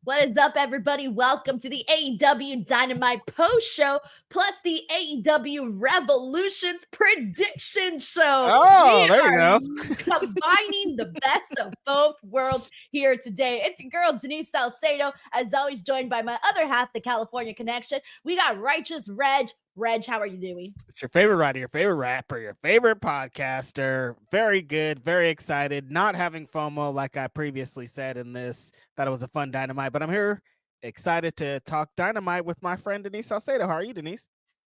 What is up, everybody? Welcome to the AEW Dynamite post show, plus the AEW Revolutions Prediction Show. Oh, We there you are go. combining the best of both worlds here today. It's your girl, Denise Salcedo, as always, joined by my other half, the California Connection. We got Righteous Reg. Reg, how are you doing? It's your favorite writer, your favorite rapper, your favorite podcaster. Very good, very excited. Not having FOMO, like I previously said in this. Thought it was a fun Dynamite, but I'm here excited to talk Dynamite with my friend Denise Salcedo. How are you, Denise?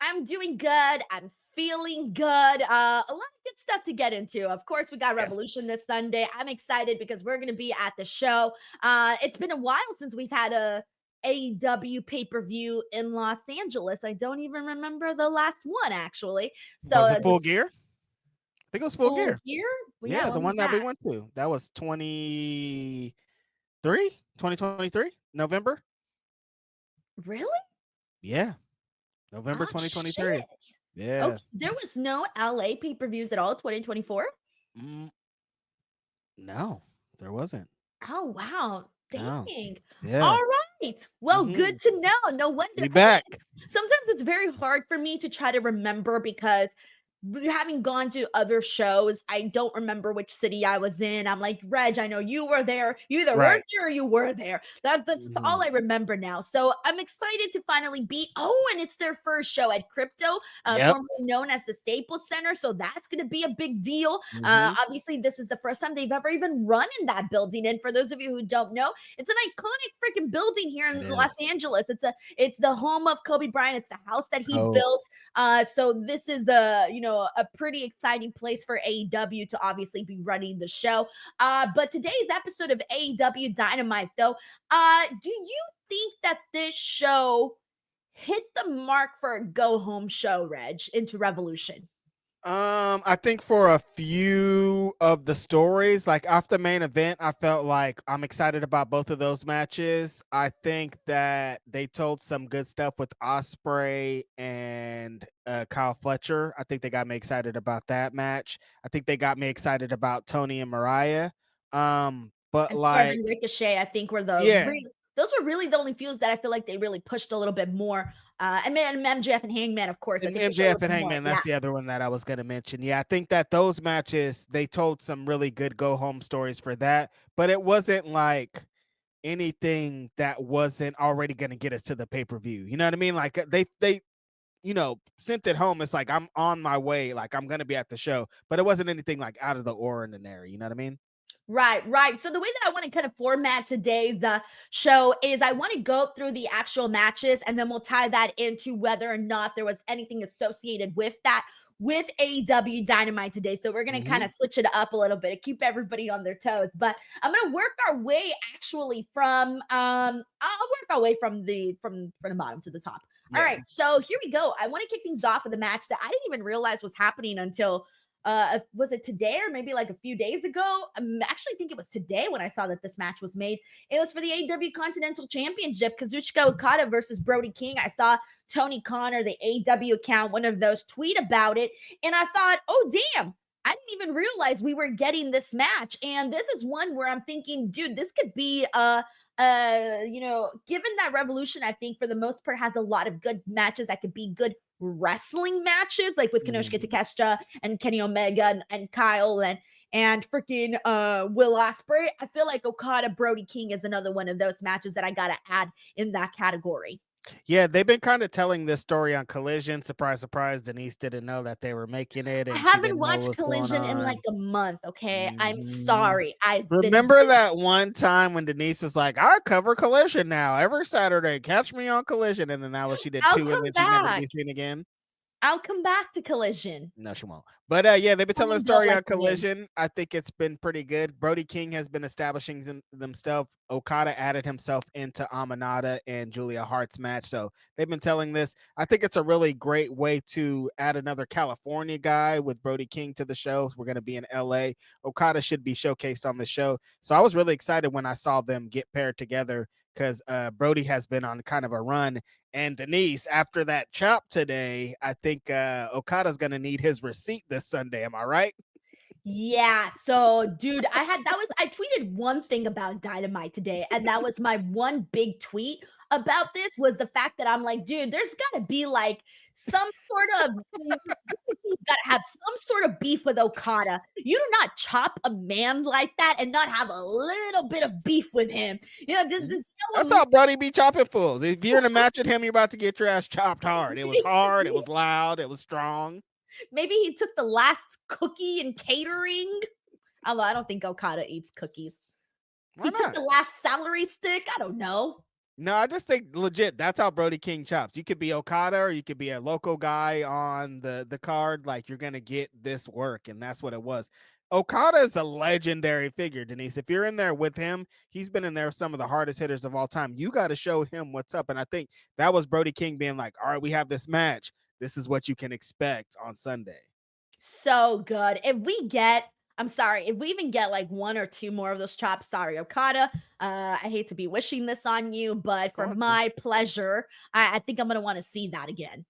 I'm doing good. I'm feeling good. A lot of good stuff to get into. Of course, we got Revolution Yes. this Sunday. I'm excited because we're going to be at the show. It's been a while since we've had a AEW pay-per-view in Los Angeles. I don't even remember the last one actually. So Was it Full just Gear? I think it was Full full Gear. gear. Well, yeah, Yeah, the when was one that we that? went to. That was 2023, November. Really? Yeah, November Oh 2023. shit. Yeah. Okay, there was no LA pay-per-views at all 2024. Mm, no, there wasn't. Oh, wow. No. Dang. Yeah. All right. Well, good Mm-hmm. to know. No wonder. We And back. sometimes it's very hard for me to try to remember because having gone to other shows, I don't remember which city I was in. I'm like, Reg, I know you were there. You either weren't Right. there or you were there. That's all Mhm. I remember now. So I'm excited to finally be. Oh, and it's their first show at Crypto, Yep. formerly known as the Staples Center. So that's going to be a big deal. Mhm. Obviously, this is the first time they've ever even run in that building. And for those of you who don't know, it's an iconic freaking building here It in Los is. Angeles. It's the home of Kobe Bryant. It's the house that he Oh, built. So this is a pretty exciting place for AEW to obviously be running the show. But today's episode of AEW Dynamite, though, do you think that this show hit the mark for a go home show, Reg, into Revolution? I think for a few of the stories, like off the main event, I felt like I'm excited about both of those matches. I think that they told some good stuff with Ospreay and Kyle Fletcher. I think they got me excited about that match. I think they got me excited about Toni and Mariah. But And Swerve like, and Ricochet, I think, were yeah, those were really the only feuds that I feel like they really pushed a little bit more. And MJF and Hangman, of course, I and think they showed a MJF little and bit more. Hangman, Yeah. that's the other one that I was going to mention. Yeah, I think that those matches, they told some really good go home stories for that, but it wasn't like anything that wasn't already going to get us to the pay-per-view. You know what I mean? Like they sent it home. It's like I'm on my way, like I'm going to be at the show, but it wasn't anything like out of the ordinary. You know what I mean? Right, right. So the way that I want to kind of format today's show is I want to go through the actual matches and then we'll tie that into whether or not there was anything associated with that with AEW Dynamite today. So we're going to kind Mm-hmm. of switch it up a little bit to keep everybody on their toes. But I'm going to work our way actually from I'll work our way from the bottom to the top. All Yeah. right. So here we go. I want to kick things off with a match that I didn't even realize was happening until was it today or maybe like a few days ago? I actually think it was today when I saw that this match was made. It was for the AEW Continental Championship, Kazuchika Okada versus Brody King. I saw Tony Connor, the AEW account, one of those, tweet about it, and I thought, oh damn, I didn't even realize we were getting this match. And this is one where I'm thinking, dude, this could be given that Revolution, I think for the most part has a lot of good matches that could be good wrestling matches, like with Konosuke Mhm. Takeshita and Kenny Omega and Kyle and freaking Will Ospreay. I feel like Okada Brody King is another one of those matches that I gotta add in that category. Yeah, they've been kind of telling this story on Collision. Surprise, surprise. Denise didn't know that they were making it I and she haven't didn't know watched what's going Collision in like on. a month. Okay, I'm Mhm. sorry. I've been Remember busy. that one time when Denise is like, I cover Collision now every Saturday. Catch me on Collision. And then that was she did I'll two and come then she never to back. be seen again. I'll come back to Collision. No, she won't. But yeah, they've been Come telling the and go story like on the wind. Collision. I think it's been pretty good. Brody King has been establishing themselves. Okada added himself into Amanada and Julia Hart's match. So they've been telling this. I think it's a really great way to add another California guy with Brody King to the show. We're going to be in LA. Okada should be showcased on the show. So I was really excited when I saw them get paired together because Brody has been on kind of a run. And Denise, after that chop today, I think Okada's going to need his receipt this Sunday. Am I right? Yeah, so dude, I tweeted one thing about Dynamite today, and that was my one big tweet about this was the fact that I'm like, dude, there's gotta be like some sort of he's gotta have some sort of beef with Okada. You do not chop a man like that and not have a little bit of beef with him. You know, Mhm. does That's how Brody be chopping fools. If you're in a match with him, you're about to get your ass chopped hard. It was hard, it was loud, it was strong. maybe he took the last cookie in catering. Although I don't think Okada eats cookies. Why He took not? the last celery stick. I don't know. No, I just think legit. That's how Brody King chops. You could be Okada, or you could be a local guy on the card. Like you're gonna get this work, and that's what it was. Okada is a legendary figure, Denise. If you're in there with him, he's been in there with some of the hardest hitters of all time. You got to show him what's up, and I think that was Brody King being like, "All right, we have this match. This is what you can expect on Sunday." So good. I'm sorry, if we even get like one or two more of those chops, sorry, Okada. I hate to be wishing this on you, but for Going to. my pleasure, I think I'm gonna want to see that again.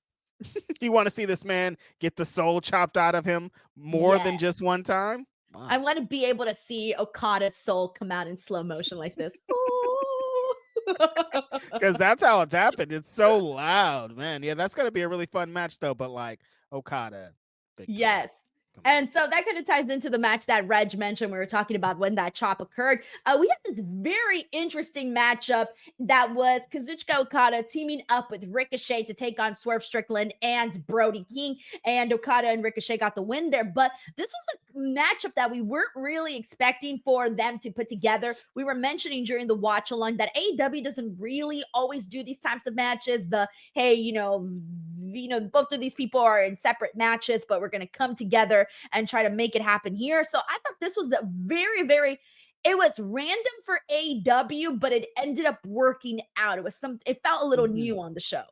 You want to see this man get the soul chopped out of him more Yeah. than just one time? I Wow. want to be able to see Okada's soul come out in slow motion like this. Ooh. Because that's how it's happened. It's so loud, man. Yeah, that's gonna be a really fun match though. But like Okada victory. Yes. Come on. And so that kind of ties into the match that Reg mentioned. We were talking about when that chop occurred. We had this very interesting matchup that was Kazuchika Okada teaming up with Ricochet to take on Swerve Strickland and Brody King. And Okada and Ricochet got the win there. But this was a matchup that we weren't really expecting for them to put together. We were mentioning during the watch along that AEW doesn't really always do these types of matches. The hey, both of these people are in separate matches, but we're going to come together and try to make it happen here. So I thought this was a it was random for AEW, but it ended up working out. It felt a little Mhm. new on the show.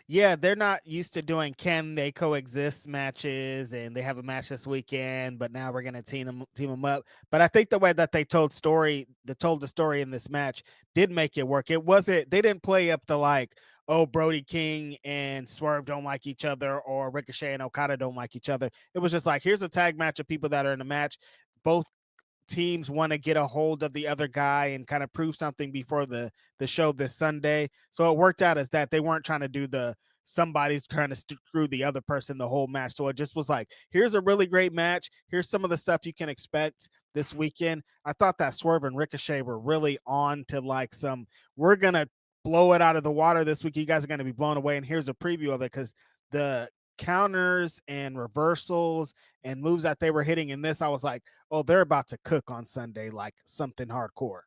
Yeah, they're not used to doing can they coexist matches, and they have a match this weekend, but now we're gonna team them up. But I think the way that they told the story in this match did make it work. It wasn't they didn't play up to like, oh, Brody King and Swerve don't like each other, or Ricochet and Okada don't like each other. It was just like here's a tag match of people that are in a match. Both teams want to get a hold of the other guy and kind of prove something before the show this Sunday. So it worked out as that they weren't trying to do the somebody's trying to screw the other person the whole match. So it just was like, here's a really great match. Here's some of the stuff you can expect this weekend. I thought that Swerve and Ricochet were really on to like some, we're going to blow it out of the water this week. You guys are going to be blown away. And here's a preview of it because the counters and reversals and moves that they were hitting in this, I was like, oh, they're about to cook on Sunday like something hardcore.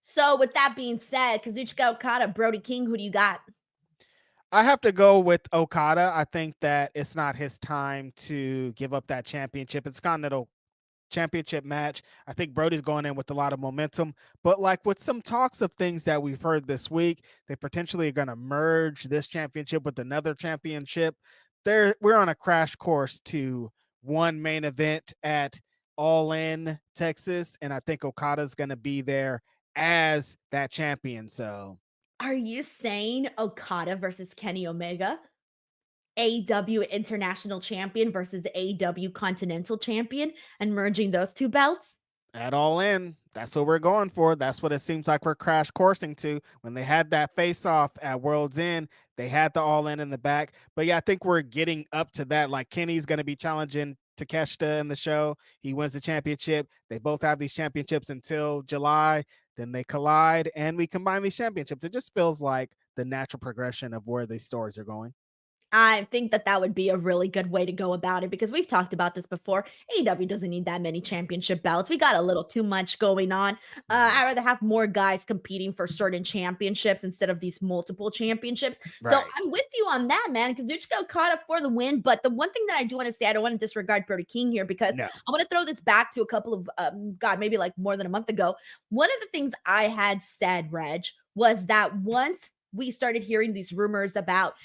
So with that being said, Kazuchika Okada, Brody King, who do you got? I have to go with Okada. I think that it's not his time to give up that championship. It's Continental championship match. I think Brody's going in with a lot of momentum, but like with some talks of things that we've heard this week, they potentially are going to merge this championship with another championship. We're on a crash course to one main event at All In Texas, and I think Okada's going to be there as that champion. So Are you saying Okada versus Kenny Omega? AEW International Champion versus AEW Continental Champion and merging those two belts? at All In, that's what we're going for. That's what it seems like we're crash coursing to. When they had that face off at World's End, they had the All In the back. But yeah, I think we're getting up to that. Like Kenny's going to be challenging Takeshita in the show. He wins the championship. They both have these championships until July. Then they collide and we combine these championships. It just feels like the natural progression of where these stories are going. I think that that would be a really good way to go about it because we've talked about this before. AEW doesn't need that many championship belts. We got a little too much going on. I'd rather have more guys competing for certain championships instead of these multiple championships. So Right. I'm with you on that, man. Kazuchika Okada for the win. But the one thing that I do want to say, I don't want to disregard Brody King here because No. I want to throw this back to a couple of, maybe like more than a month ago. One of the things I had said, Reg, was that once we started hearing these rumors about,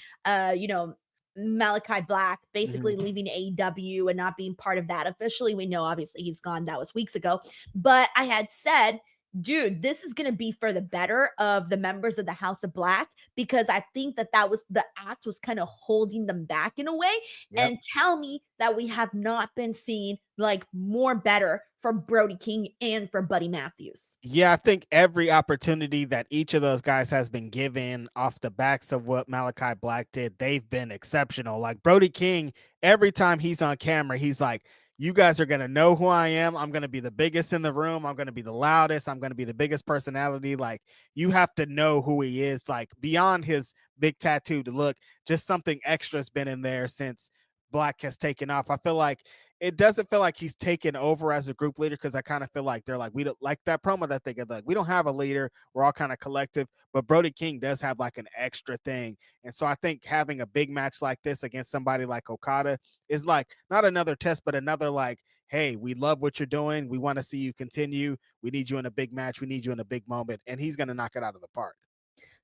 Malachi Black basically Mhm. leaving AEW and not being part of that officially. We know obviously he's gone. That was weeks ago. But I had said dude, this is going to be for the better of the members of the House of Black, because I think that was the act was kind of holding them back in a way. Yep. And tell me that we have not been seeing like more better for Brody King and for Buddy Matthews. Yeah, I think every opportunity that each of those guys has been given off the backs of what Malachi Black did, they've been exceptional. Like Brody King, every time he's on camera, he's like, you guys are going to know who I am. I'm going to be the biggest in the room. I'm going to be the loudest. I'm going to be the biggest personality. Like, you have to know who he is. Like, beyond his big tattooed look, just something extra has been in there since Black has taken off. I feel like it doesn't feel like he's taken over as a group leader, because I kind of feel like they're like, we don't like that promo that they get, like, we don't have a leader, we're all kind of collective, but Brody King does have like an extra thing. And so I think having a big match like this against somebody like Okada is like not another test, but another like, hey, we love what you're doing, we want to see you continue, we need you in a big match, we need you in a big moment, and he's going to knock it out of the park.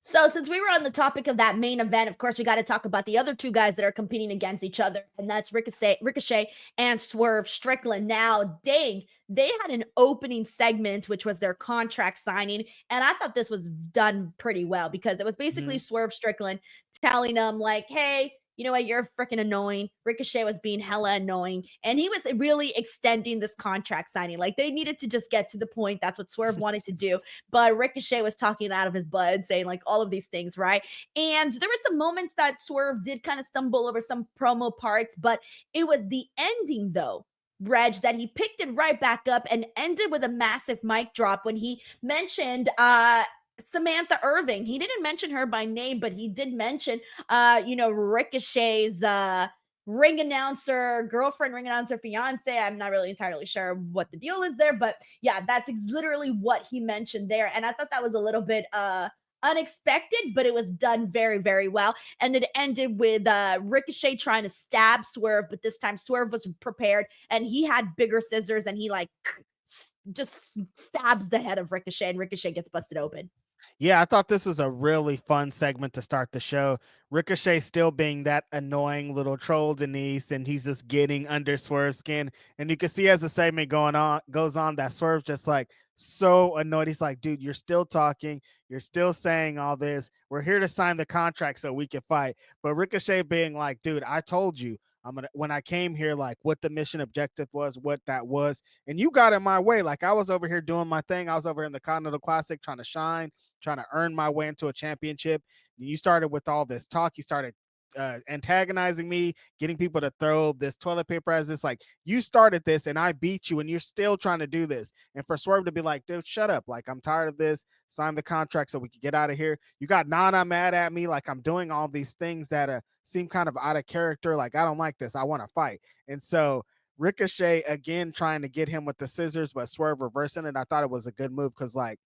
So, since we were on the topic of that main event, of course, we got to talk about the other two guys that are competing against each other, and that's Ricochet and Swerve Strickland. Now, dang, they had an opening segment, which was their contract signing, and I thought this was done pretty well, because it was basically Mhm. Swerve Strickland telling them, like, hey, you know what, you're freaking annoying. Ricochet was being hella annoying, and he was really extending this contract signing. Like, they needed to just get to the point. That's what Swerve wanted to do, but Ricochet was talking out of his butt, saying like all of these things, right? And there were some moments that Swerve did kind of stumble over some promo parts, but it was the ending though, Reg, that he picked it right back up and ended with a massive mic drop when he mentioned Samantha Irving. He didn't mention her by name, but he did mention Ricochet's ring announcer, girlfriend, ring announcer, fiance. I'm not really entirely sure what the deal is there, but yeah, that's literally what he mentioned there. And I thought that was a little bit unexpected, but it was done very, very well. And it ended with Ricochet trying to stab Swerve, but this time Swerve was prepared and he had bigger scissors, and he like just stabs the head of Ricochet, and Ricochet gets busted open. Yeah, I thought this was a really fun segment to start the show. Ricochet still being that annoying little troll Denise, and he's just getting under Swerve's skin. And you can see as the segment goes on that Swerve's just like so annoyed. He's like, dude, you're still talking, you're still saying all this. We're here to sign the contract so we can fight. But Ricochet being like, dude, I told you when I came here, like what the mission objective was, what that was, and you got in my way. Like I was over here doing my thing. I was over in the Continental Classic trying to shine, trying to earn my way into a championship. You started with all this talk. You started antagonizing me, getting people to throw this toilet paper as this, like, you started this and I beat you and you're still trying to do this. And for Swerve to be like, dude, shut up. Like, I'm tired of this. Sign the contract so we can get out of here. You got Nana mad at me. Like, I'm doing all these things that seem kind of out of character. Like, I don't like this. I want to fight. And so Ricochet again trying to get him with the scissors, but Swerve reversing it. I thought it was a good move because, like,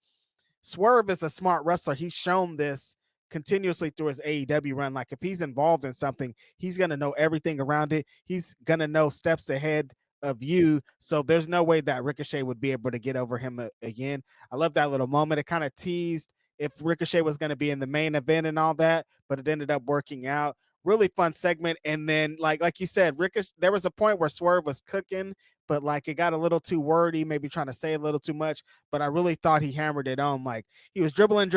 Swerve is a smart wrestler. He's shown this continuously through his AEW run. Like, if he's involved in something, he's going to know everything around it. He's going to know steps ahead of you. So there's no way that Ricochet would be able to get over him again. I love that little moment. It kind of teased if Ricochet was going to be in the main event and all that, but it ended up working out. Really fun segment. And then, like you said, Ricochet, there was a point where Swerve was cooking, but like it got a little too wordy, maybe trying to say a little too much. But I really thought he hammered it on. Like, he was dribbling,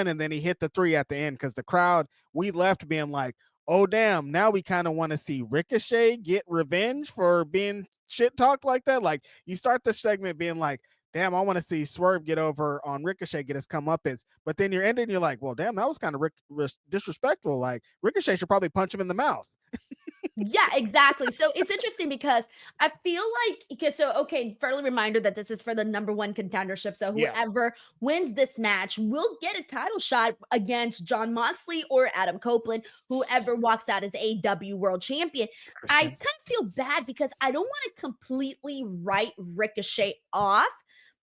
and then he hit the three at the end, because the crowd, we left being like, oh damn, now we kind of want to see Ricochet get revenge for being shit talked like that. Like, you start the segment being like, damn, I want to see Swerve get over on Ricochet, get his comeuppance. But then you're ending, you're like, well, damn, that was kind of disrespectful. Like, Ricochet should probably punch him in the mouth. Yeah, exactly. So it's interesting because I feel like, okay, friendly reminder that this is for the number one contendership. So Yeah, whoever wins this match will get a title shot against John Moxley or Adam Copeland, whoever walks out as AEW World Champion. I kind Christian. of feel bad because I don't want to completely write Ricochet off,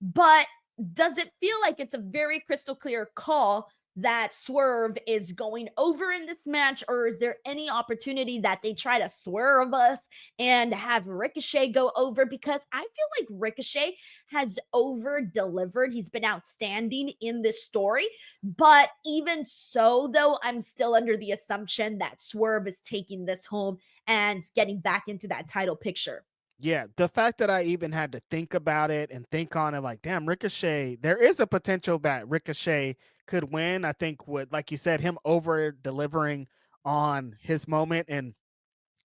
but does it feel like it's a very crystal clear call that Swerve is going over in this match, or is there any opportunity that they try to swerve us and have Ricochet go over? Because I feel like Ricochet has over delivered. He's been outstanding in this story, but even so, though, I'm still under the assumption that Swerve is taking this home and getting back into that title picture. Yeah, the fact that I even had to think about it and think on it, like, damn, Ricochet, there is a potential that Ricochet could win. I think with, like you said, him over delivering on his moment and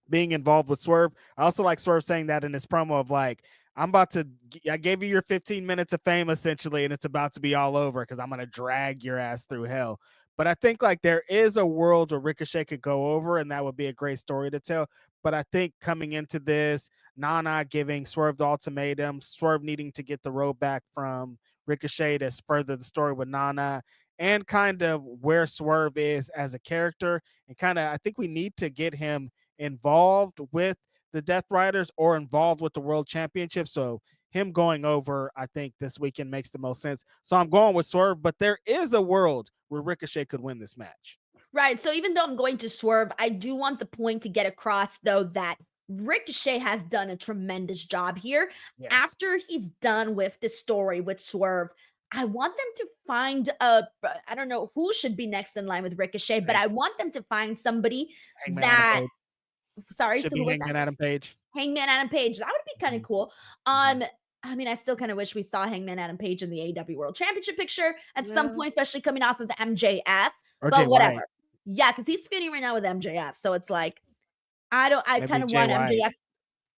being involved with Swerve. I also like Swerve saying that in his promo of like, I gave you your 15 minutes of fame essentially, and it's about to be all over because I'm going to drag your ass through hell. But I think like there is a world where Ricochet could go over, and that would be a great story to tell. But I think coming into this, Nana giving Swerve the ultimatum, Swerve needing to get the robe back from Ricochet to further the story with Nana, and kind of where Swerve is as a character, and kind of I think we need to get him involved with the Death Riders or involved with the World Championship. So him going over, I think this weekend makes the most sense. So I'm going with Swerve, but there is a world where Ricochet could win this match. Right. So even though I'm going to Swerve, I do want the point to get across, though, that Ricochet has done a tremendous job here. Yes. After he's done with the story with Swerve, I want them to find I don't know who should be next in line with Ricochet, but I want them to find somebody Hangman Adam that, Page. sorry, Should so who be was that? Hangman Adam Page. Hangman Adam Page. That would be kind of Mhm. cool. Mhm. I mean, I still kind of wish we saw Hangman Adam Page in the AEW World Championship picture at some Yeah. point, especially coming off of MJF, Or Jay but White. whatever. Yeah, because he's spinning right now with MJF. So it's like, I kind Maybe of Jay want White. MJF.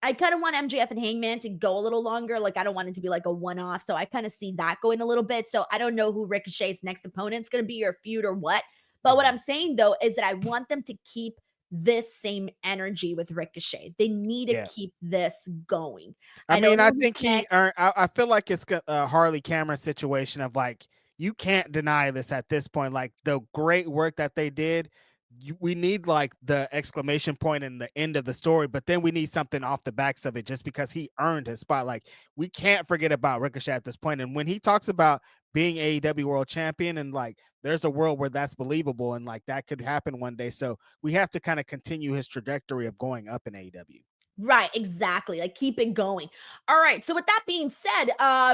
I kind of want MJF and Hangman to go a little longer. Like, I don't want it to be like a one off. So I kind of see that going a little bit. So I don't know who Ricochet's next opponent's going to be or feud or what. But what Mhm. I'm saying though is that I want them to keep this same energy with Ricochet. They need to Yes. keep this going. I I don't mean, know I who's think he next. earned. I feel like it's a Harley Cameron situation of like you can't deny this at this point. Like the great work that they did, we need like the exclamation point in the end of the story, but then we need something off the backs of it just because he earned his spot. Like we can't forget about Ricochet at this point. And when he talks about being AEW World Champion and like there's a world where that's believable and like that could happen one day. So we have to kind of continue his trajectory of going up in AEW. Right, exactly. Like keep it going. All right. So with that being said,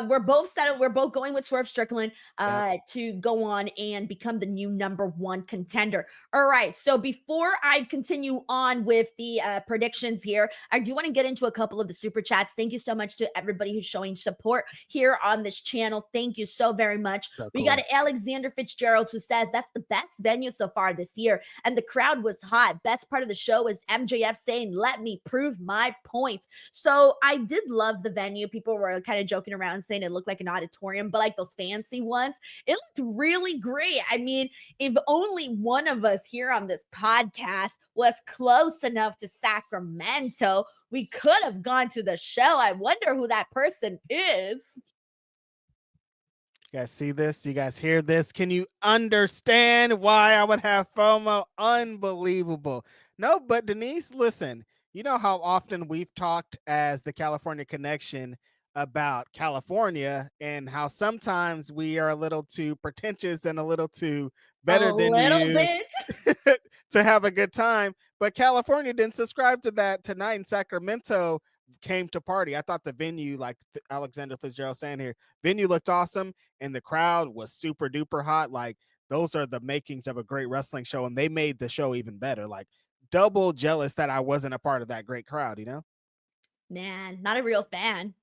we're both set. We're both going with Swerve Strickland Yep. to go on and become the new number one contender. All right. So before I continue on with the predictions here, I do want to get into a couple of the super chats. Thank you so much to everybody who's showing support here on this channel. Thank you so very much. So We got cool. Alexander Fitzgerald who says that's the best venue so far this year, and the crowd was hot. Best part of the show is MJF saying, "Let me prove my points." So I did love the venue. People were kind of joking around saying it looked like an auditorium, but like those fancy ones, it looked really great. I mean, if only one of us here on this podcast was close enough to Sacramento, we could have gone to the show. I wonder who that person is. You guys see this? You guys hear this? Can you understand why I would have FOMO? Unbelievable. No, but Denise, listen, you know how often we've talked as the California Connection about California and how sometimes we are a little too pretentious and a little too A better than little you bit. to have a good time. But California didn't subscribe to that tonight in Sacramento came to party. I thought the venue, like Alexander Fitzgerald saying here, venue looked awesome and the crowd was super duper hot. Like those are the makings of a great wrestling show, and they made the show even better. Like double jealous that I wasn't a part of that great crowd, you know? Man, not a real fan.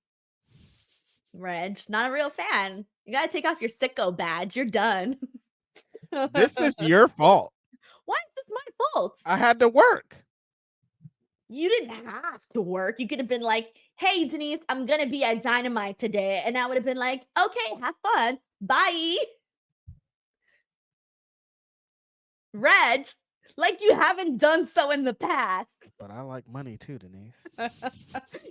Reg, not a real fan. You gotta take off your sicko badge. You're done. This is your fault. Why is this my fault? I had to work. You didn't have to work. You could have been like, "Hey, Denise, I'm gonna be at Dynamite today," and I would have been like, "Okay, have fun. Bye." Reg, like you haven't done so in the past. But I like money too, Denise.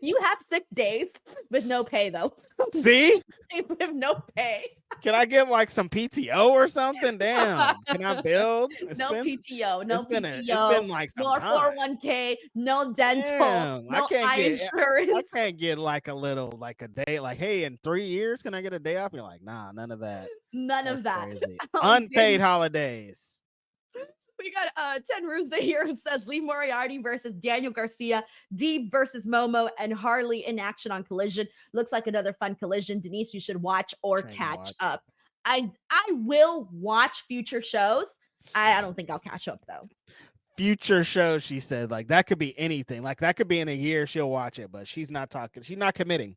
You have sick days with no pay, though. See? With no pay. Can I get like some PTO or something? Damn. Can I build? No PTO, no It's PTO, been like some no time. 401k, no dental, Damn. no eye I insurance. can't get like a little like a day like, hey, in 3 years, can I get a day off? You're like, nah, none of that. None That's of that. crazy. Alexander, Unpaid holidays. we got 10 Rusa here who says Lee Moriarty versus Daniel Garcia, Deeb versus Momo, and Harley in action on Collision. Looks like another fun collision. Denise, you should watch or Trying to catch watch. up. I will watch future shows. I don't think I'll catch up though. future show, she said. Like, that could be anything. Like, that could be in a year, she'll watch it, but she's not talking. She's not committing.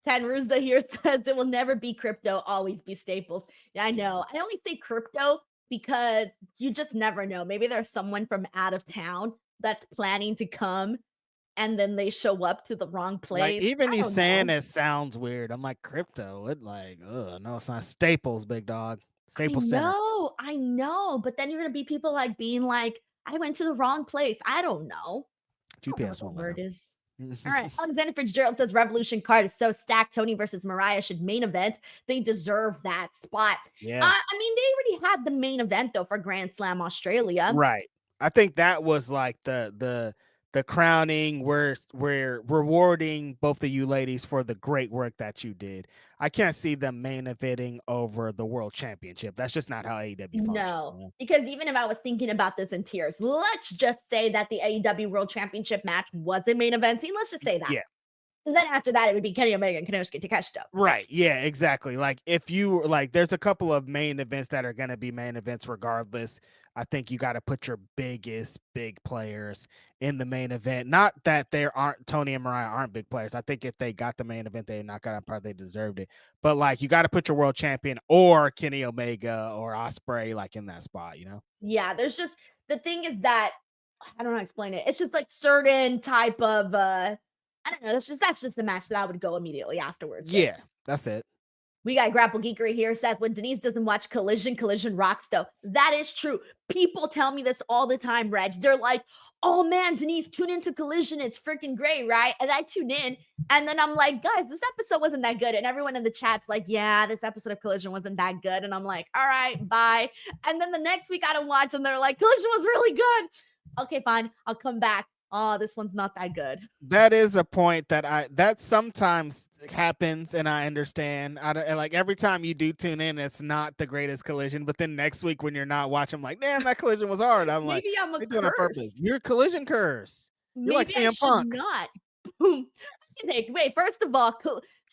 Tenruza here says it will never be crypto, always be Staples. Yeah, I know. I only say crypto because you just never know. Maybe there's someone from out of town that's planning to come and then they show up to the wrong Like, place. even I you don't saying know. it sounds weird. I'm like, crypto. It like, no, it's not Staples, big dog. Staples Center. I know. But then you're gonna be people like being like, I went to the wrong place. I don't know. I don't know what GPS the won't let word them. is. All right. Alexander Fitzgerald says Revolution card is so stacked. Toni versus Mariah should main event. They deserve that spot. Yeah. I mean, they already had the main event though for Grand Slam Australia. Right. I think that was like the crowning where we're rewarding both of you ladies for the great work that you did. I can't see them main eventing over the world championship. That's just not how AEW functions. No, because even if I was thinking about this in tears, let's just say that the AEW World Championship match wasn't main eventing. Let's just say that. Yeah. And then after that, it would be Kenny Omega and Konosuke Takeshita. Right. Yeah, exactly. Like, if you like, there's a couple of main events that are going to be main events regardless. I think you got to put your biggest big players in the main event. Not that there aren't Toni and Mariah aren't big players. I think if they got the main event, they're not gonna part. They deserved it. But like, you got to put your world champion or Kenny Omega or Ospreay like in that spot. Yeah, there's just the thing is that I don't know how to explain it. It's just like certain type of I don't know. That's just the match that I would go immediately afterwards. Yeah, that's it. We got Grapple Geekery here says when Denise doesn't watch Collision rocks though. That is true. People tell me this all the time, Reg. They're like, oh man, Denise, tune into Collision. It's freaking great, right? And I tune in and then I'm like, guys, this episode wasn't that good. And everyone in the chat's like, yeah, this episode of Collision wasn't that good. And I'm like, all right, bye. And then the next week I don't watch and they're like, Collision was really good. Okay, fine. I'll come back. Oh, this one's not that good. That is a point that sometimes happens, and I understand. And like, every time you do tune in, it's not the greatest Collision. But then next week when you're not watching, I'm like, damn, that Collision was hard. I'm like, maybe I'm a they're doing it on purpose. curse. You're a Collision curse. You're like Maybe I CM should Punk. not. Wait, first of all,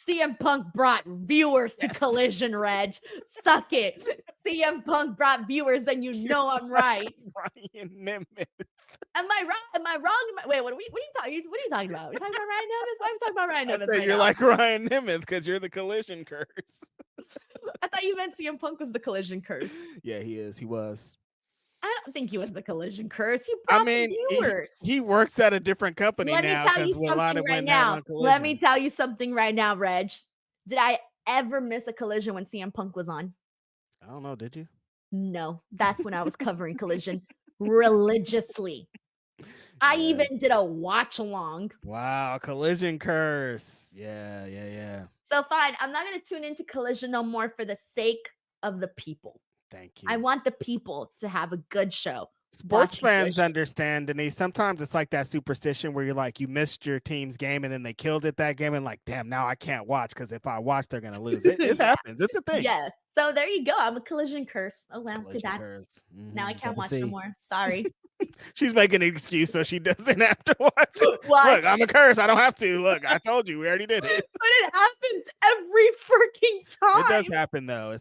CM Punk brought viewers to Collision, Reg. Suck it. CM Punk brought viewers, and you know I'm right. Ryan Nemeth. Am I right? Am I wrong? Wait, what are you talking? What are you talking about? Are you talking about Ryan Nemeth? Why are we talking about Ryan I Nemeth? said Right you're now? like Ryan Nemeth because you're the Collision curse. I thought you meant CM Punk was the Collision curse. Yeah, he is. He was. I don't think he was the Collision curse. He brought viewers. He works at a different company Let me now tell you because a lot something of right went out now. on Collision. Let me tell you something right now, Reg. Did I ever miss a Collision when CM Punk was on? I don't know. Did you? No, that's when I was covering Collision religiously. I even did a watch along. Wow, Collision curse. Yeah. So fine, I'm not going to tune into Collision no more for the sake of the people. Thank you. I want the people to have a good show. Sports fans understand, Denise. Sometimes it's like that superstition where you're like, you missed your team's game and then they killed it that game and like, damn, now I can't watch because if I watch, they're gonna lose. It happens. It's a thing. Yes. So there you go. I'm a Collision curse. Oh wow, too bad. Mm-hmm. Now I can't watch no more. Sorry. She's making an excuse so she doesn't have to watch it. Watch. Look, I'm a curse. I don't have to. Look, I told you. We already did it. But it happens every freaking time. It does happen though.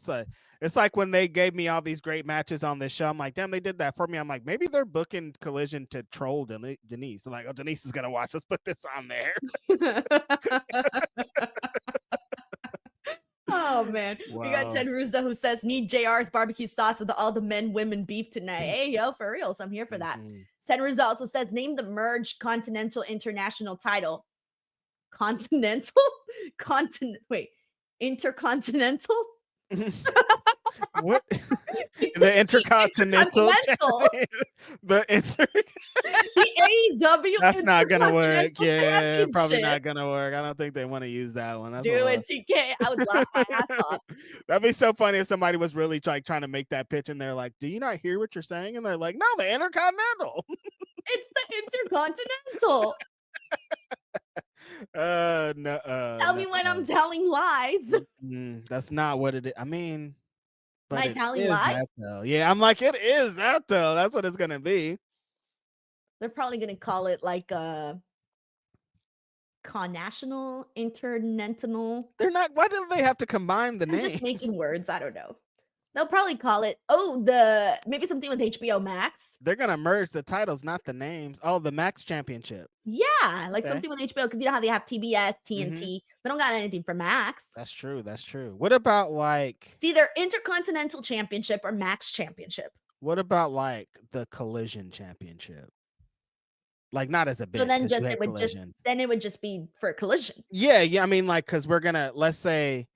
It's like when they gave me all these great matches on this show. I'm like, damn, they did that for me. I'm like, maybe they're booking Collision to troll Denise. They're like, oh, Denise is gonna watch. Let's put this on there. Oh man, wow. We got Tenruza who says need JR's barbecue sauce with all the men women beef tonight. Hey yo, for real, so I'm here for that. Tenruza also says name the merged Continental International title. Continental? Intercontinental? What? The Intercontinental. The AEW. That's not gonna work. Yeah, probably not gonna work. I don't think they want to use that one. That's do it, TK. I would laugh my ass off. That'd be so funny if somebody was really like trying to make that pitch and they're like, "Do you not hear what you're saying?" And they're like, "No, the Intercontinental." It's the Intercontinental. No. Tell me when I'm telling lies. That's not what it is. I mean, am I telling lies? Yeah, I'm like, it is that though. That's what it's gonna be. They're probably gonna call it like a National International. They're not. Why do they have to combine the name? Just making words. I don't know. They'll probably call it maybe something with HBO Max. They're gonna merge the titles, not the names. Oh, the Max Championship. Yeah, like Okay. something with HBO because you know how they have TBS, TNT. Mm-hmm. They don't got anything for Max. That's true. That's true. What about like? It's either Intercontinental Championship or Max Championship. What about like the Collision Championship? Like not as a So bit then because you just had Collision. it would just be for Collision. Yeah. I mean, like, because we're gonna let's say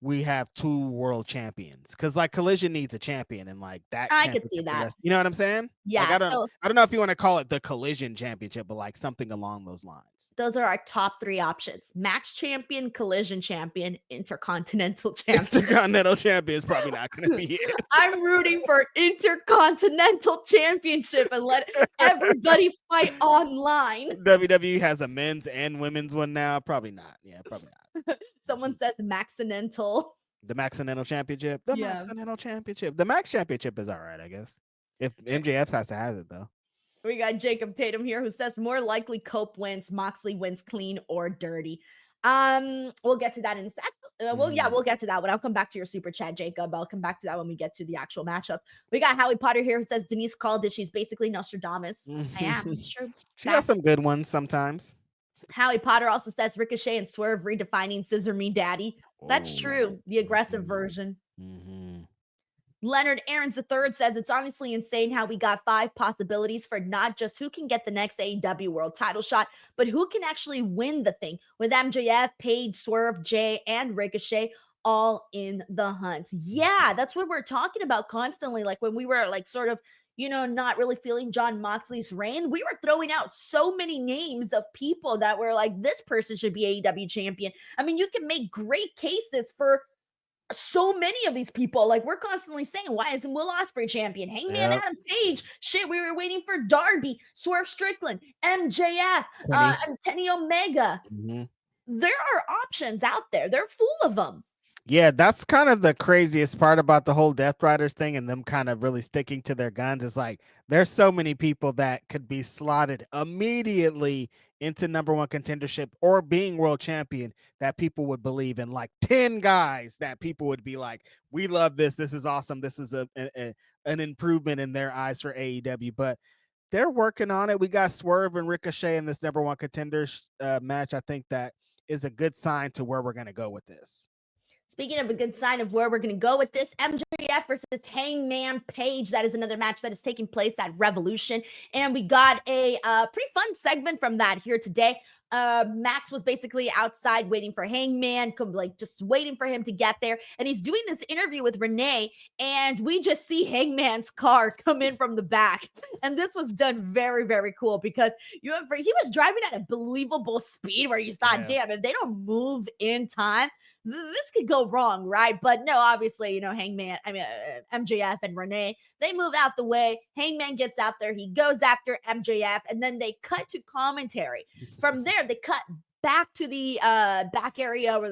we have 2 world champions because like Collision needs a champion and like that I could see championship that. you know what I'm saying? Like Yeah, I don't know if you want to call it the Collision Championship, but like something along those lines. those are our top 3 options. Max Champion, Collision Champion, Intercontinental Champion. Intercontinental Champion is probably not going to be it. I'm rooting for Intercontinental Championship and let everybody fight online. WWE has a men's and women's one now. Probably not. Yeah, probably not. Someone says Maxinental. The Maxinental Championship. The Yeah. Maxinental Championship. The Max Championship is all right, I guess. If MJF has to have it though. We got Jacob Tatum here who says more likely Cope wins, Moxley wins clean or dirty. We'll get to that in a sec. We'll get to that one. I'll come back to your super chat, Jacob. I'll come back to that when we get to the actual matchup. We got Howie Potter here who says Denise called it. She's basically Nostradamus. I am. It's true. She has some good ones sometimes. Howie Potter also says Ricochet and Swerve redefining Scissor Me Daddy. That's true. The aggressive version. Mm-hmm. Leonard Aarons III says it's honestly insane how we got 5 possibilities for not just who can get the next AEW world title shot, but who can actually win the thing with MJF, Page, Swerve, Jay, and Ricochet all in the hunt. Yeah, that's what we're talking about constantly. Like when we were like sort of, not really feeling John Moxley's reign, we were throwing out so many names of people that were like, this person should be AEW champion. I mean, you can make great cases for so many of these people. Like we're constantly saying, why isn't Will Ospreay champion? Hangman Adam Page. Shit, we were waiting for Darby, Swerve Strickland, MJF, and Kenny Omega. Mm-hmm. There are options out there. They're full of them. Yeah, that's kind of the craziest part about the whole Death Riders thing and them kind of really sticking to their guns. Is like there's so many people that could be slotted immediately into #1 contendership or being world champion that people would believe in. Like 10 guys that people would be like, we love this. This is awesome. This is an improvement in their eyes for AEW. But they're working on it. We got Swerve and Ricochet in this #1 contenders match. I think that is a good sign to where we're going to go with this. Speaking of a good sign of where we're going to go with this, MJF versus Hangman Page. That is another match that is taking place at Revolution. And we got a pretty fun segment from that here today. Max was basically outside waiting for Hangman, like just waiting for him to get there. And he's doing this interview with Renee. And we just see Hangman's car come in from the back. And this was done very, very cool because he was driving at a believable speed where you thought, damn, if they don't move in time, this could go wrong, right? But no, obviously, MJF and Renee, they move out the way. Hangman gets out there. He goes after MJF, and then they cut to commentary. From there, they cut back to the back area where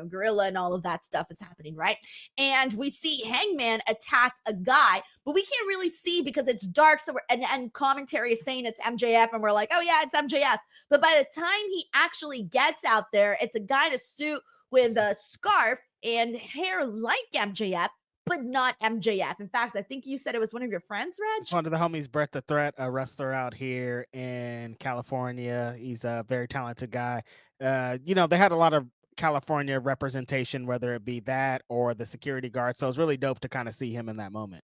gorilla and all of that stuff is happening, right? And we see Hangman attack a guy, but we can't really see because it's dark. So and commentary is saying it's MJF, and we're like, oh yeah, it's MJF. But by the time he actually gets out there, it's a guy in a suit with a scarf and hair like MJF, but not MJF. In fact, I think you said it was one of your friends, Reg? It's one of the homies, Brett the Threat, a wrestler out here in California. He's a very talented guy. They had a lot of California representation, whether it be that or the security guard. So it's really dope to kind of see him in that moment.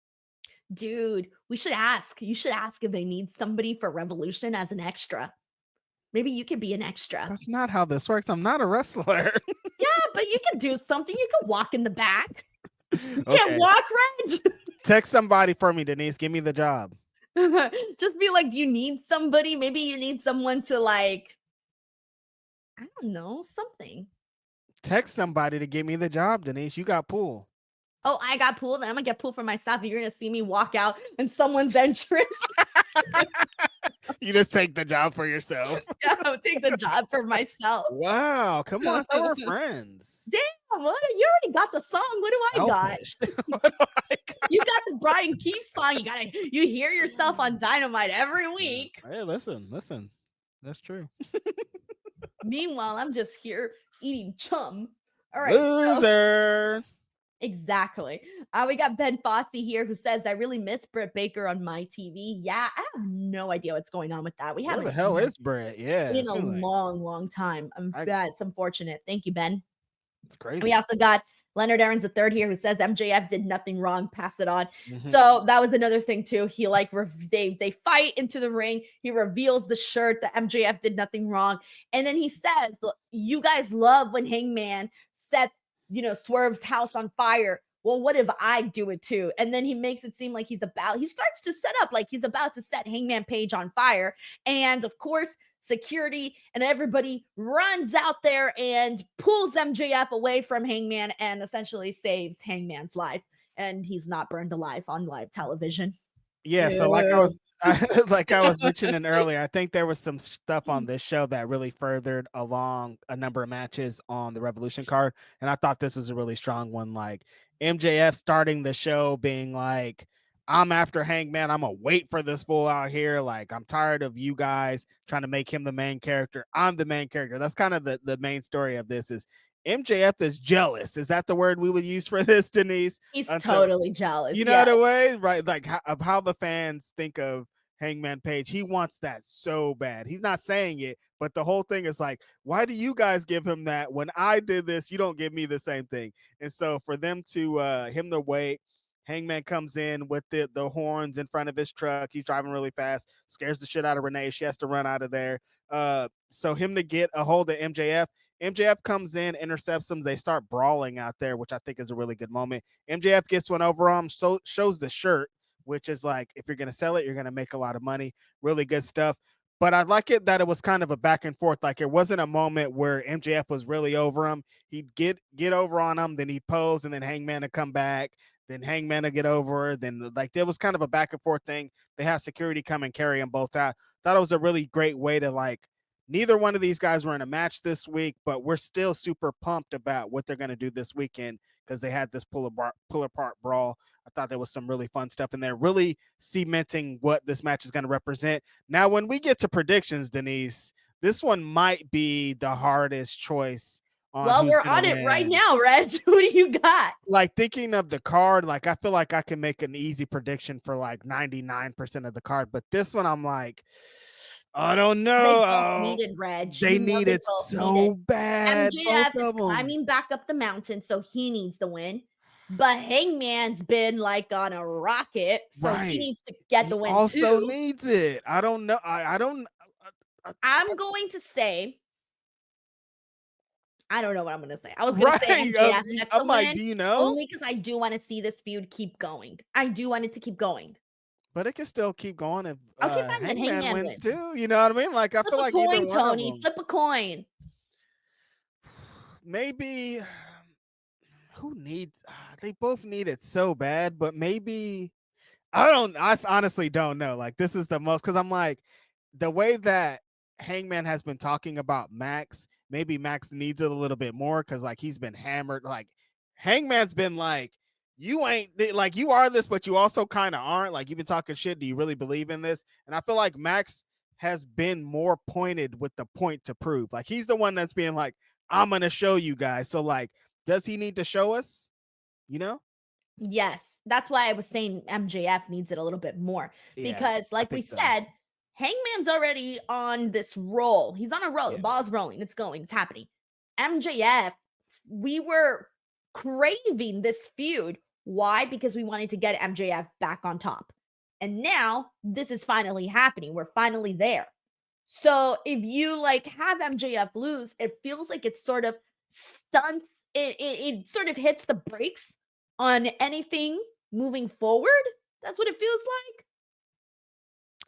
Dude, we should ask. You should ask if they need somebody for Revolution as an extra. Maybe you can be an extra. That's not how this works. I'm not a wrestler. Yeah, but you can do something. You can walk in the back. You can't walk, Reg? Text somebody for me, Denise. Give me the job. Just be like, do you need somebody? Maybe you need someone to I don't know, something. Text somebody to give me the job, Denise. You got pool. Oh, I got pool. Then I'm going to get pool for myself. And you're going to see me walk out in someone's entrance. You just take the job for yourself. Yeah, I'll take the job for myself. Wow. Come on. We're friends. Damn. You already got the song. What do I got? You got the Brian Keefe song. You hear yourself on Dynamite every week. Hey, listen. That's true. Meanwhile, I'm just here eating chum. All right. Loser. Exactly. We got Ben Fossey here who says, I really miss Britt Baker on my TV. Yeah, I have no idea what's going on with that. We Where the haven't seen hell her is Brett? Yeah, in it's a been like long, long time. I It's unfortunate. Thank you, Ben. it's We crazy. also got Leonard Aaron's the third here who says MJF did nothing wrong. Pass it on. Mhm. So that was another thing too. He like they fight into the ring. He reveals the shirt that MJF did nothing wrong, and then he says, "Look, you guys love when Hangman set Swerve's house on fire. Well, what if I do it too?" And then he makes it seem like he starts to set up like he's about to set Hangman Page on fire. And of course, security and everybody runs out there and pulls MJF away from Hangman and essentially saves Hangman's life. And he's not burned alive on live television. Yeah, so like I Ew. was like I was mentioning earlier, I think there was some stuff on this show that really furthered along a number of matches on the Revolution card, and I thought this was a really strong one. Like MJF starting the show being like, "I'm after Hangman. I'm gonna wait for this fool out here. Like I'm tired of you guys trying to make him the main character. I'm the main character." That's kind of the main story of this is MJF is jealous. Is that the word we would use for this, Denise? He's Until totally jealous. you know Yeah. the way, right? Like of how the fans think of Hangman Page. He wants that so bad. He's not saying it, but the whole thing is like, why do you guys give him that when I did this? You don't give me the same thing. And so for them to him to wait, Hangman comes in with the horns in front of his truck. He's driving really fast, scares the shit out of Renee. She has to run out of there. So him to get a hold of MJF. MJF comes in, intercepts them. They start brawling out there, which I think is a really good moment. MJF gets one over him, so shows the shirt, which is like, if you're going to sell it, you're going to make a lot of money. Really good stuff. But I like it that it was kind of a back and forth. Like it wasn't a moment where MJF was really over him. He'd get over on him, then he'd pose, and then Hangman would come back. Then Hangman would get over. Then like there was kind of a back and forth thing. They have security come and carry them both out. Thought it was a really great way to like neither one of these guys were in a match this week, but we're still super pumped about what they're going to do this weekend because they had this pull apart brawl. I thought there was some really fun stuff in there, really cementing what this match is going to represent. Now, when we get to predictions, Denise, this one might be the hardest choice on Well, who's we're going on to it right win. now, Reg. Who do you got? Like thinking of the card, like I feel like I can make an easy prediction for like 99% of the card, but this one I'm like, I don't They know. both Oh, needed Reg. they need They it both needed. so bad, both MJF is of them. climbing back up the mountain, so he needs the win. But Hangman's been like on a rocket, so he Right. needs to get He the win also too. needs it. I don't know. I don't. I, I'm going to say, I don't know what I'm going to say. I was going to say right. MJF gets the I'm like, win do you know? only because I do want to see this feud keep going. I do want it to keep going. But it can still keep going if Okay, fine. Then Hangman Hangman wins wins. too. You know what I mean? Like I Flip feel a like either coin, one of Tony. them. Flip a coin. Maybe who needs? They both need it so bad, but maybe I don't. I honestly don't know. Like this is the most because I'm like the way that Hangman has been talking about Max. Maybe Max needs it a little bit more because like he's been hammered. Like Hangman's been like, you ain't like you are this, but you also kind of aren't. Like you've been talking shit. Do you really believe in this? And I feel like Max has been more pointed with the point to prove. Like he's the one that's being like, I'm gonna show you guys. So like, does he need to show us? You know? Yes, that's why I was saying MJF needs it a little bit more Yeah, because, I like we think so. said, Hangman's already on this roll. He's on a roll. The Yeah. ball's rolling. It's going. It's happening. MJF, we were craving this feud. Why? Because we wanted to get MJF back on top. And now this is finally happening. We're finally there. So if you like have MJF lose, it feels like it sort of stunts, it sort of hits the brakes on anything moving forward. That's what it feels like.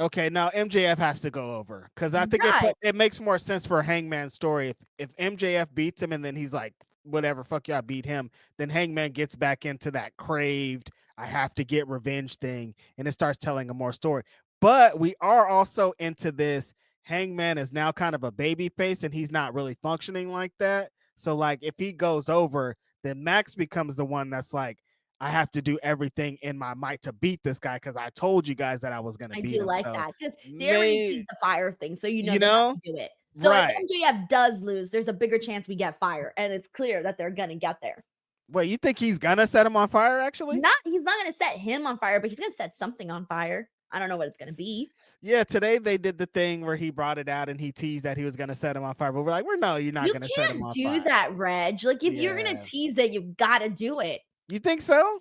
Okay, now MJF has to go over because I think Right. it makes more sense for Hangman's story if MJF beats him and then he's like, whatever, fuck you, I beat him. Then Hangman gets back into that craved, I have to get revenge thing, and it starts telling a more story. But we are also into this. Hangman is now kind of a baby face and he's not really functioning like that. So like if he goes over, then Max becomes the one that's like, I have to do everything in my might to beat this guy because I told you guys that I was going to I beat do him. like So that because they already may teased the fire thing. So you know you they have know? to do it. So if Right. MJF does lose, there's a bigger chance we get fire. And it's clear that they're gonna get there. Wait, you think he's gonna set him on fire? Actually, He's not gonna set him on fire, but he's gonna set something on fire. I don't know what it's gonna be. yeah. Today they did the thing where he brought it out and he teased that he was gonna set him on fire. But we're like, no, you're not You gonna set him can't on do fire. that, Reg. Like, if you're gonna Yeah. tease it, you gotta do it. You think so?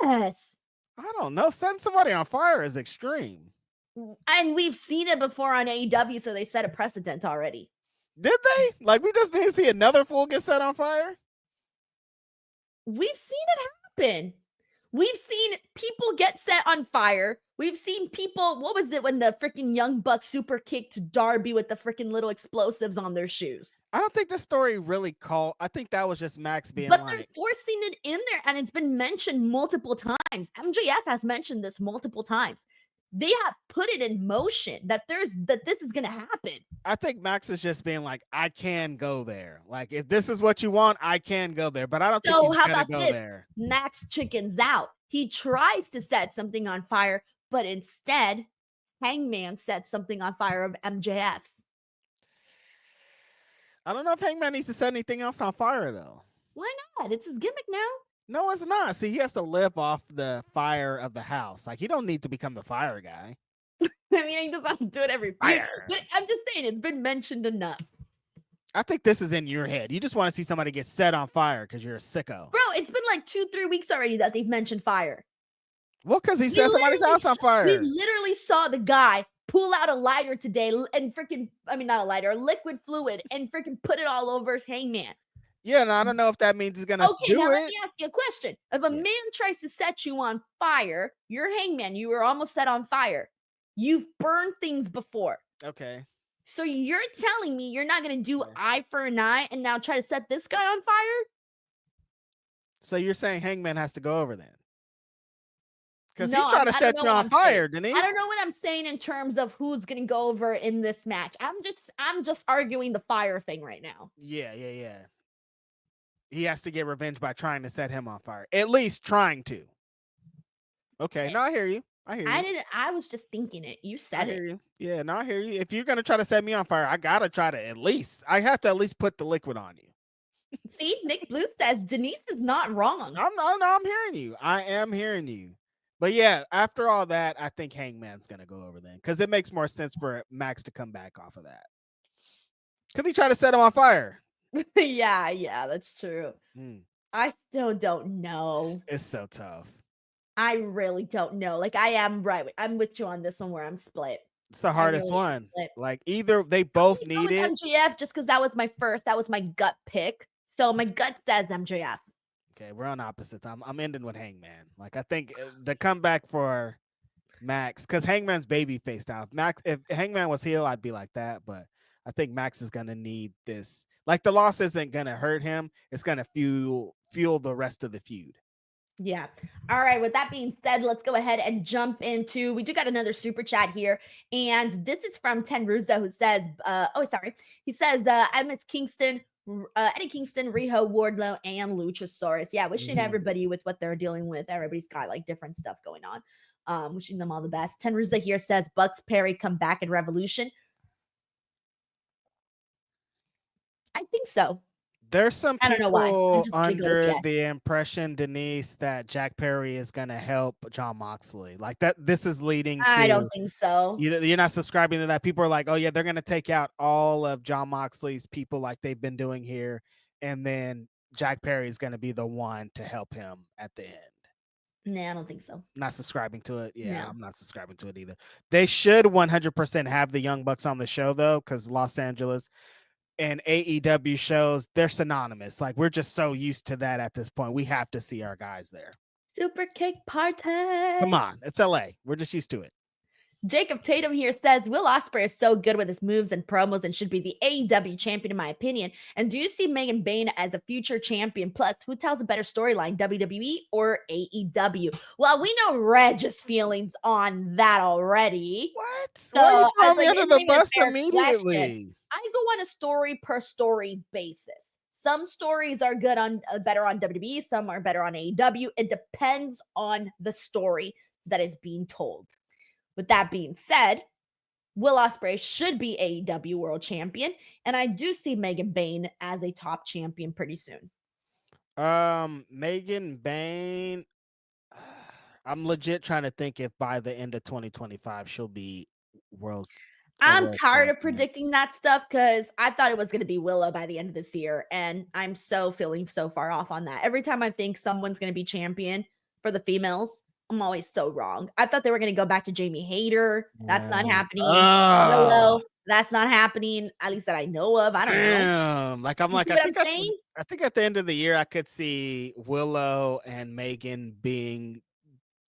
Yes. I don't know. Setting somebody on fire is extreme. And we've seen it before on AEW, so they set a precedent already. Did they? Like, we just didn't see another fool get set on fire? We've seen it happen. We've seen people get set on fire. We've seen people, what was it when the freaking Young Bucks super kicked Darby with the freaking little explosives on their shoes? I don't think this story really called. I think that was just Max being But like, they're forcing it in there, and it's been mentioned multiple times. MJF has mentioned this multiple times. They have put it in motion that this is gonna happen. I think Max is just being like, I can go there. Like, if this is what you want, I can go there. But I don't think So he's how gonna about go this? there. Max chickens out. He tries to set something on fire, but instead, Hangman sets something on fire of MJF's. I don't know if Hangman needs to set anything else on fire though. Why not? It's his gimmick now. No, it's not. See, he has to live off the fire of the house. Like, he don't need to become the fire guy. I mean, he doesn't have to do it every fire. But I'm just saying, it's been mentioned enough. I think this is in your head. You just want to see somebody get set on fire because you're a sicko. Bro, it's been like 2-3 weeks already that they've mentioned fire. Well, because he set somebody's house on fire. We literally saw the guy pull out a lighter today and freaking, I mean, not a lighter, a liquid fluid, and freaking put it all over his Hangman. Yeah, and I don't know if that means he's gonna do now it. let me ask you a question. If a man tries to set you on fire, you're Hangman, you were almost set on fire. You've burned things before. Okay. So you're telling me you're not going to do eye for an eye and now try to set this guy on fire? So you're saying Hangman has to go over then? Because No, he's trying to set you on fire, saying. Denise. I don't know what I'm saying in terms of who's going to go over in this match. I'm just arguing the fire thing right now. Yeah. He has to get revenge by trying to set him on fire. At least trying to. Okay, no, I hear you. I was just thinking it. You said it. Hear you. Yeah, no, I hear you. If you're gonna try to set me on fire, I gotta try to I have to at least put the liquid on you. See, Nick Blue says Denise is not wrong. I'm hearing you. I am hearing you. But yeah, after all that, I think Hangman's gonna go over then because it makes more sense for Max to come back off of that. Could he try to set him on fire? Yeah, that's true. I still don't know. It's so tough. I really don't know. Like, I am right. I'm with you on this one where I'm split. It's the hardest one. Like, either they both need it. MJF just because that was my gut pick. So my gut says MJF. Okay, we're on opposites. I'm ending with Hangman. Like, I think the comeback for Max, because Hangman's baby faced now. If Hangman was heel, I'd be like that. But I think Max is gonna need this. Like, the loss isn't gonna hurt him. It's gonna fuel the rest of the feud. Yeah. All right. With that being said, let's go ahead and jump into. We do got another super chat here, and this is from Ten Ruza, who says, he says, I miss Kingston, Eddie Kingston, Riho, Wardlow, and Luchasaurus. Yeah, wishing everybody with what they're dealing with. Everybody's got like different stuff going on. Wishing them all the best. Ten Ruza here says, Bucks Perry come back in Revolution. I think so. There's some people under the impression, Denise, that Jack Perry is going to help Jon Moxley. Like that, this is leading to. I don't think so. You're not subscribing to that. People are like, oh yeah, they're going to take out all of Jon Moxley's people like they've been doing here. And then Jack Perry is going to be the one to help him at the end. Nah, I don't think so. Not subscribing to it. Yeah, no. I'm not subscribing to it either. They should 100% have the Young Bucks on the show though, because Los Angeles and AEW shows, they're synonymous. Like, we're just so used to that at this point. We have to see our guys there. Super kick party. Come on, it's LA. We're just used to it. Jacob Tatum here says, Will Ospreay is so good with his moves and promos and should be the AEW champion in my opinion. And do you see Megan Bayne as a future champion? Plus, who tells a better storyline, WWE or AEW? Well, we know Reg's feelings on that already. What? So, why you throw me under the bus immediately? Question. I go on a story per story basis. Some stories are good on better on WWE, some are better on AEW. It depends on the story that is being told. With that being said, Will Ospreay should be AEW World Champion, and I do see Megan Bayne as a top champion pretty soon. Megan Bain. I'm legit trying to think if by the end of 2025 she'll be world a I'm world tired of champion. predicting that stuff because I thought it was going to be Willow by the end of this year, and I'm so feeling so far off on that. Every time I think someone's going to be champion for the females, I'm always so wrong. I thought they were going to go back to Jamie Hayter. That's not Yeah. happening. Oh, Willow, that's not happening. At least that I know of. I don't know. damn. Like I'm You like see what I'm saying? I think at the end of the year I could see Willow and Megan being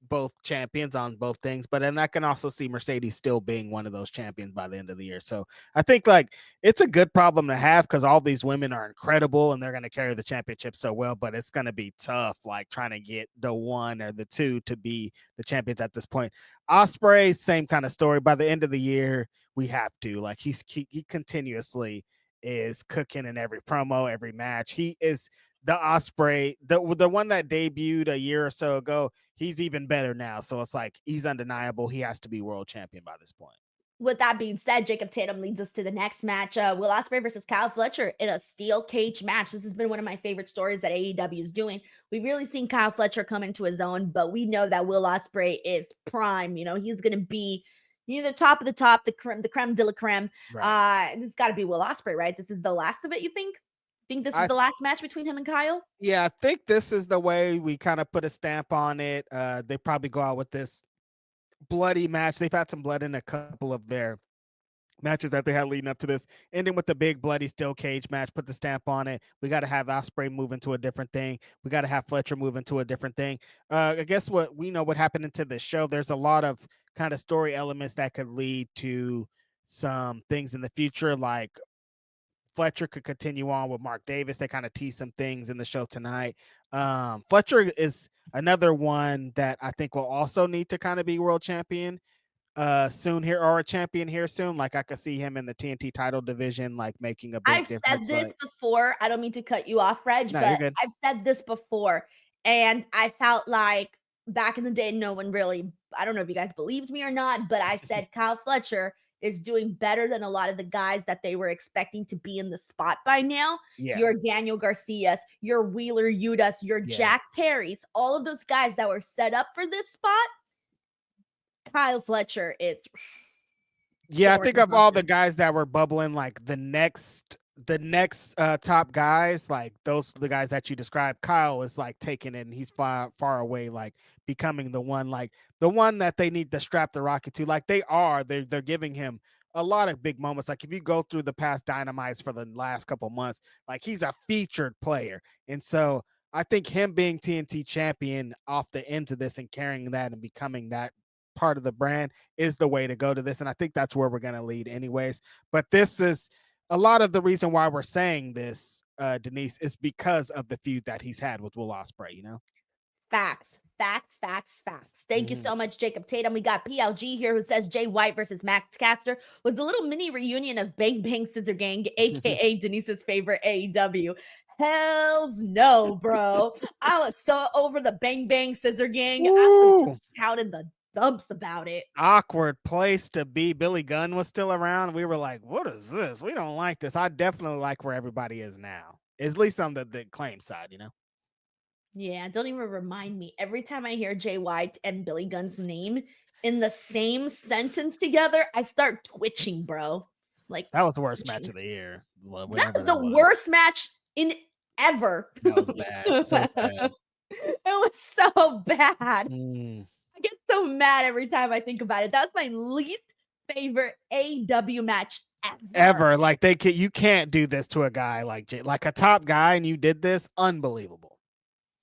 both champions on both things, but then I can also see Mercedes still being one of those champions by the end of the year. So I think like it's a good problem to have because all these women are incredible and they're going to carry the championship so well, but it's going to be tough, like trying to get the one or the two to be the champions at this point. Ospreay, same kind of story. By the end of the year, we have to like he continuously is cooking in every promo, every match. He is the Ospreay, the one that debuted a year or so ago. He's even better now. So it's like he's undeniable. He has to be world champion by this point. With that being said, Jacob Tatum leads us to the next match. Will Ospreay versus Kyle Fletcher in a steel cage match. This has been one of my favorite stories that AEW is doing. We've really seen Kyle Fletcher come into his own, but we know that Will Ospreay is prime. You know, he's going to be the top of the top, the creme de la creme. Right. This has got to be Will Ospreay, right? This is the last of it, you think? Think this is I the last match between him and Kyle? Yeah, I think this is the way we kind of put a stamp on it. They probably go out with this bloody match. They've had some blood in a couple of their matches that they had leading up to this, ending with the big bloody steel cage match. Put the stamp on it. We got to have Ospreay move into a different thing. We got to have Fletcher move into a different thing. I guess what we know what happened into this show. There's a lot of kind of story elements that could lead to some things in the future, like Fletcher could continue on with Mark Davis. They kind of tease some things in the show tonight. Fletcher is another one that I think will also need to kind of be world champion soon here, or a champion here soon. Like I could see him in the TNT title division, like making a big I've said difference. this Like, before. I don't mean to cut you off, Reg, no, you're but good. I've said this before. And I felt like back in the day, no one really, I don't know if you guys believed me or not, but I said Kyle Fletcher is doing better than a lot of the guys that they were expecting to be in the spot by now. Yeah, Your Daniel Garcias, your Wheeler Yudas, your yeah, Jack Perry's, all of those guys that were set up for this spot. Kyle Fletcher is yeah. I soaring think of above all the them. guys that were bubbling, like the next top guys, like those the guys that you described. Kyle is like taking it, and he's far away, like becoming the one that they need to strap the rocket to. Like they're giving him a lot of big moments. Like if you go through the past dynamites for the last couple months, like he's a featured player, and so I think him being TNT champion off the ends of this and carrying that and becoming that part of the brand is the way to go to this. And I think that's where we're going to lead anyways. But this is a lot of the reason why we're saying this, Denise, is because of the feud that he's had with Will Ospreay, you know? Facts, facts, facts, facts. Thank you Mhm. so much, Jacob Tatum. We got PLG here who says Jay White versus Max Caster with the little mini reunion of Bang Bang Scissor Gang, aka Denise's favorite AEW. Hells no, bro. I was so over the Bang Bang Scissor Gang. I was just Woo! counting the dumps about it. Awkward place to be. Billy Gunn was still around. We were like, what is this? We don't like this. I definitely like where everybody is now, at least on the claim side, you know? Yeah, don't even remind me. Every time I hear Jay White and Billy Gunn's name in the same sentence together, I start twitching, bro. Like That was the worst match twitching. of the year, That whenever was that the was. worst match in ever. That was bad. So bad. It was so bad. Mm. I get so mad every time I think about it. That's my least favorite AW match ever. Ever. Like you can't do this to a guy like like a top guy, and you did this. Unbelievable.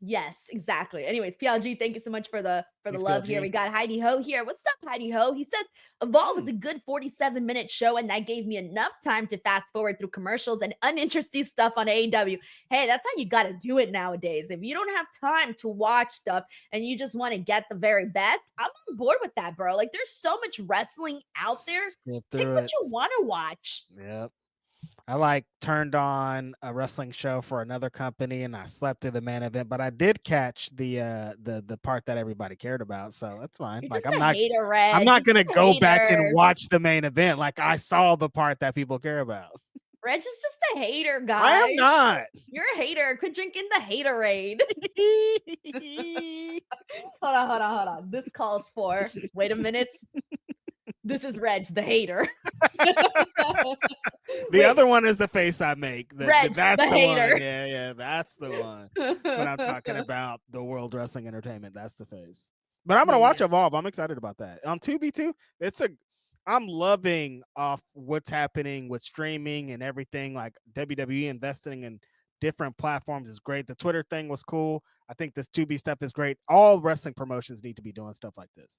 Yes, exactly. Anyways, PLG, thank you so much for the Thanks, love here. We PLG. got Heidi Ho here. What's up, Heidi Ho? He says Evolve was Mm. a good 47-minute show, and that gave me enough time to fast forward through commercials and uninteresting stuff on AEW. Hey, that's how you got to do it nowadays. If you don't have time to watch stuff and you just want to get the very best, I'm on board with that, bro. Like, there's so much wrestling out there. Skip Pick through what it. you want to watch. Yep. I like turned on a wrestling show for another company and I slept through the main event, but I did catch the part that everybody cared about. So that's fine. You're Like just a hater, I'm Reg. not You're gonna just a go back and hater. watch the main event. Like I saw the part that people care about. Reg is just a hater, guys. I am not. You're a hater. Quit drinking the haterade. Hold on. This calls for, wait a minute. This is Reg, the hater. The other one is the face I make. Reg, that's the hater. One. Yeah, that's the one. When I'm talking about the World Wrestling Entertainment, that's the face. But I'm gonna watch Evolve. I'm excited about that. On Tubi too. I'm loving off what's happening with streaming and everything. Like WWE investing in different platforms is great. The Twitter thing was cool. I think this Tubi stuff is great. All wrestling promotions need to be doing stuff like this.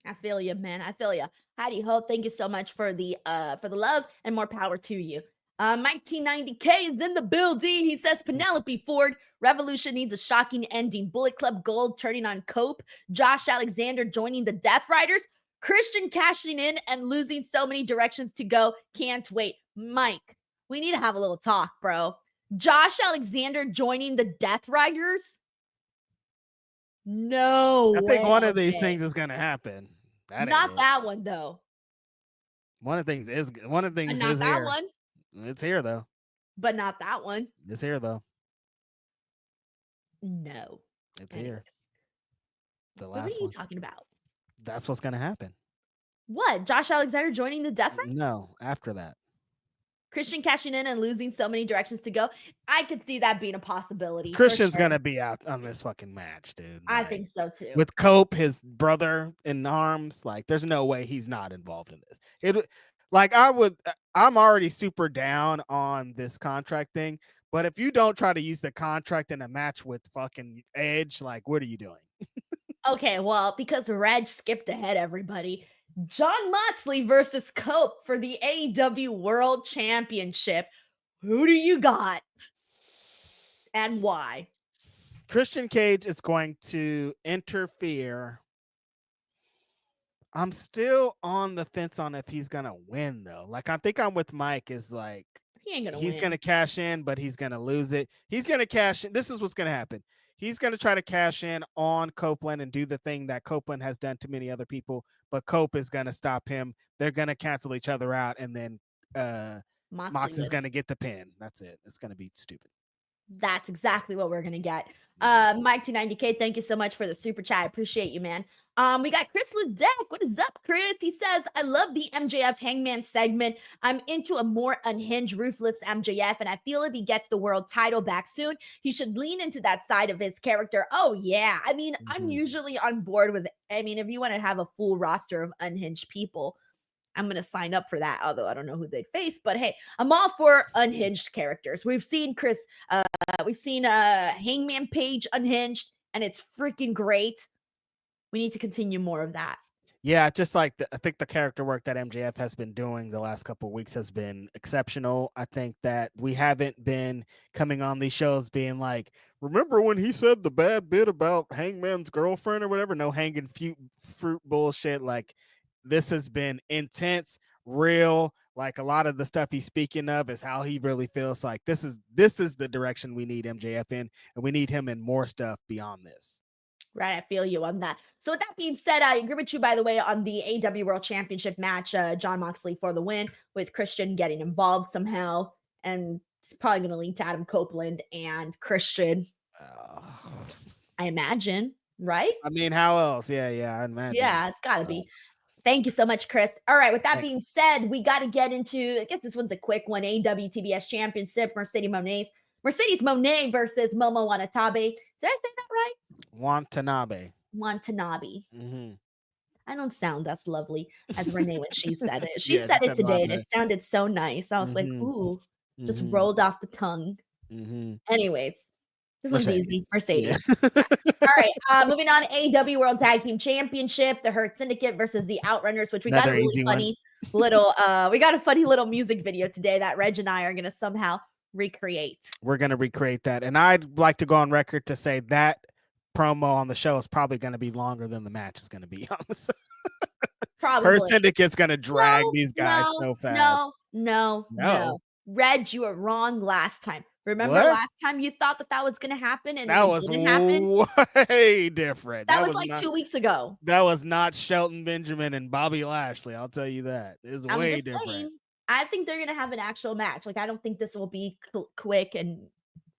I feel you, man. I feel you. Howdy ho. Thank you so much for the love and more power to you. Mike T90K is in the building. He says Penelope Ford, Revolution needs a shocking ending. Bullet Club Gold turning on Cope. Josh Alexander joining the Death Riders. Christian cashing in and losing so many directions to go. Can't wait. Mike, we need to have a little talk, bro. Josh Alexander joining the Death Riders? No, I think one of these things is gonna happen. Not that one though. One of the things is not that here. One. It's here though. But not that one. It's here though. No. It's here. The last one. What are you talking about? That's what's gonna happen. What? Josh Alexander joining the Death Riders? No, after that. Christian cashing in and losing so many directions to go. I could see that being a possibility. Christian's gonna be out on this fucking match, dude. I think so too. With Cope, his brother in arms, like there's no way he's not involved in this. I'm already super down on this contract thing, but if you don't try to use the contract in a match with fucking Edge, like what are you doing? Okay, well, because Reg skipped ahead, everybody. Jon Moxley versus Cope for the AEW World Championship. Who do you got? And why? Christian Cage is going to interfere. I'm still on the fence on if he's gonna win though. Like I think I'm with Mike. Is like he ain't gonna he's win. Gonna cash in, but he's gonna lose it. He's gonna cash in. This is what's gonna happen. He's gonna try to cash in on Copeland and do the thing that Copeland has done to many other people, but Cope is gonna stop him. They're gonna cancel each other out, and then Mox is gonna get the pin. That's it. It's gonna be stupid. That's exactly what we're gonna get. Mike T90K, thank you so much for the super chat. I appreciate you, man. We got Chris Ludek. What is up, Chris? He says, I love the MJF Hangman segment. I'm into a more unhinged, ruthless MJF, and I feel if he gets the world title back soon, he should lean into that side of his character. Oh, yeah. I mean, I'm usually on board with, if you want to have a full roster of unhinged people, I'm going to sign up for that, although I don't know who they'd face. But hey, I'm all for unhinged characters. We've seen Hangman Page unhinged, and it's freaking great. We need to continue more of that. Yeah, just like I think the character work that MJF has been doing the last couple of weeks has been exceptional. I think that we haven't been coming on these shows being like, remember when he said the bad bit about Hangman's girlfriend or whatever? No hanging fruit bullshit. Like, this has been intense, real. Like a lot of the stuff he's speaking of is how he really feels. Like this is the direction we need MJF in, and we need him in more stuff beyond this. Right, I feel you on that. So with that being said, I agree with you, by the way, on the AEW World Championship match, Jon Moxley for the win, with Christian getting involved somehow, and it's probably going to lead to Adam Copeland and Christian. I imagine, right? I mean, how else? Yeah, I imagine. Yeah, it's got to be. Thank you so much, Chris. All right, with that being said, we got to get into, I guess this one's a quick one, AEW TBS Championship, Mercedes Mone versus Momo Watanabe. Did I say that right? Watanabe. Mm-hmm. I don't sound as lovely as Renee when she said it. She said it today, and it sounded so nice. I was like, ooh, just rolled off the tongue. Anyways, this one's easy. Mercedes. Yeah. All right, moving on. AEW World Tag Team Championship, the Hurt Syndicate versus the Outrunners, which we got a really funny little, music video today that Reg and I are going to somehow recreate. We're going to recreate that. And I'd like to go on record to say that promo on the show is probably going to be longer than the match is going to be. Probably. Her Syndicate's going to drag these guys so fast. No. Reg, you were wrong last time. Remember last time you thought that was going to happen and that was didn't happen? Way different. That was like 2 weeks ago. That was not Shelton Benjamin and Bobby Lashley. I'll tell you that. It was way different. I think they're gonna have an actual match. Like, I don't think this will be quick and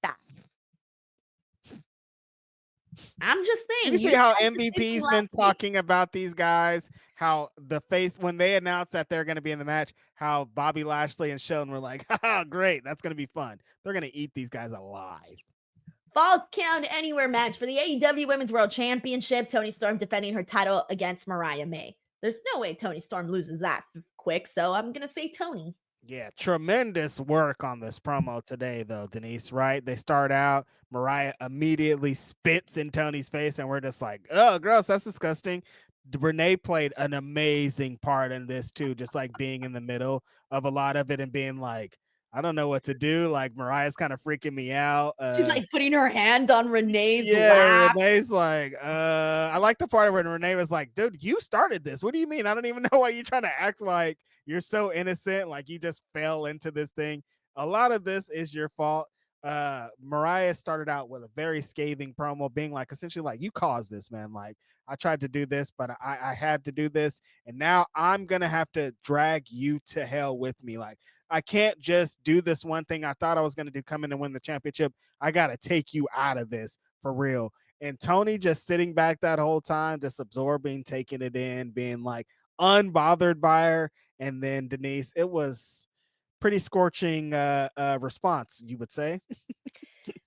fast. I'm just Did you saying, see use how that as thinking MVP's last been week. talking about these guys? How the face when they announced that they're going to be in the match, how Bobby Lashley and Sheldon were like, "Haha, great, that's going to be fun. They're going to eat these guys alive." Falls Count Anywhere match for the AEW Women's World Championship. Toni Storm defending her title against Mariah May. There's no way Toni Storm loses that quick, so I'm gonna say Toni. Yeah, tremendous work on this promo today, though, Denise, right? They start out, Mariah immediately spits in Tony's face, and we're just like, oh, gross, that's disgusting. Renee played an amazing part in this, too, just like being in the middle of a lot of it and being like, I don't know what to do. Like, Mariah's kind of freaking me out. She's like putting her hand on Renee's Yeah, lap. Renee's like, I like the part when Renee was like, dude, you started this. What do you mean? I don't even know why you're trying to act like you're so innocent, like you just fell into this thing. A lot of this is your fault. Mariah started out with a very scathing promo, being like, essentially, like, you caused this, man. Like, I tried to do this, but I had to do this, and now I'm gonna have to drag you to hell with me. Like, I can't just do this one thing I thought I was gonna do, come in and win the championship. I got to take you out of this for real. And Toni just sitting back that whole time, just absorbing, taking it in, being like unbothered by her. And then Denise, it was pretty scorching response, you would say.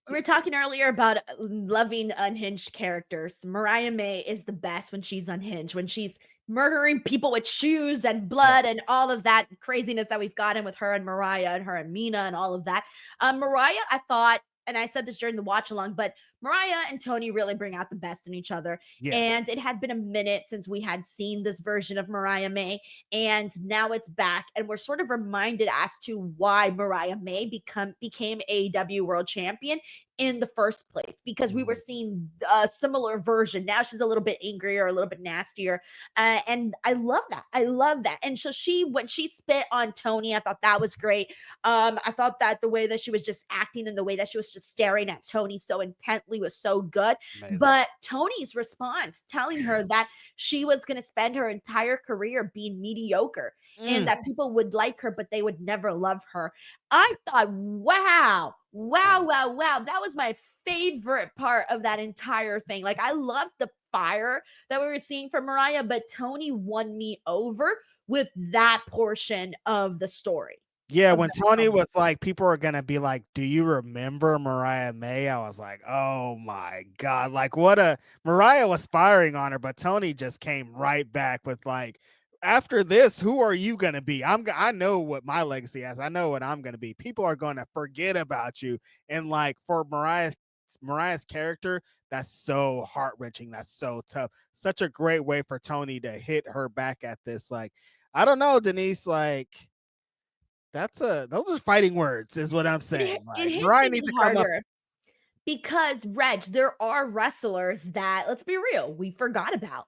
We were talking earlier about loving unhinged characters. Mariah May is the best when she's unhinged, when she's murdering people with shoes and Yeah. blood and all of that craziness that we've gotten with her and Mariah and her and Mina and all of that. Mariah, I thought, and I said this during the watch along, but Mariah and Toni really bring out the best in each other. Yeah. And it had been a minute since we had seen this version of Mariah May, and now it's back. And we're sort of reminded as to why Mariah May became AEW World Champion in the first place, because we were seeing a similar version. Now she's a little bit angrier, a little bit nastier, and I love that. I love that. And so when she spit on Toni, I thought that was great. I thought that the way that she was just acting and the way that she was just staring at Toni so intently was so good. Amazing. But Toni's response, telling her that she was going to spend her entire career being mediocre and that people would like her, but they would never love her. I thought, wow, that was my favorite part of that entire thing. Like, I loved the fire that we were seeing from Mariah, but Toni won me over with that portion of the story. Yeah, when Toni was like, people are gonna be like, "Do you remember Mariah May?" I was like, "Oh my god!" Like, Mariah was firing on her, but Toni just came right back with like, "After this, who are you gonna be? I know what my legacy is. I know what I'm gonna be. People are gonna forget about you." And like for Mariah's character, that's so heart wrenching. That's so tough. Such a great way for Toni to hit her back at this. Like, I don't know, Denise. Like, those are fighting words, is what I'm saying. It Like, hits Mariah even needs to come up. harder because, Reg, there are wrestlers that, let's be real, we forgot about.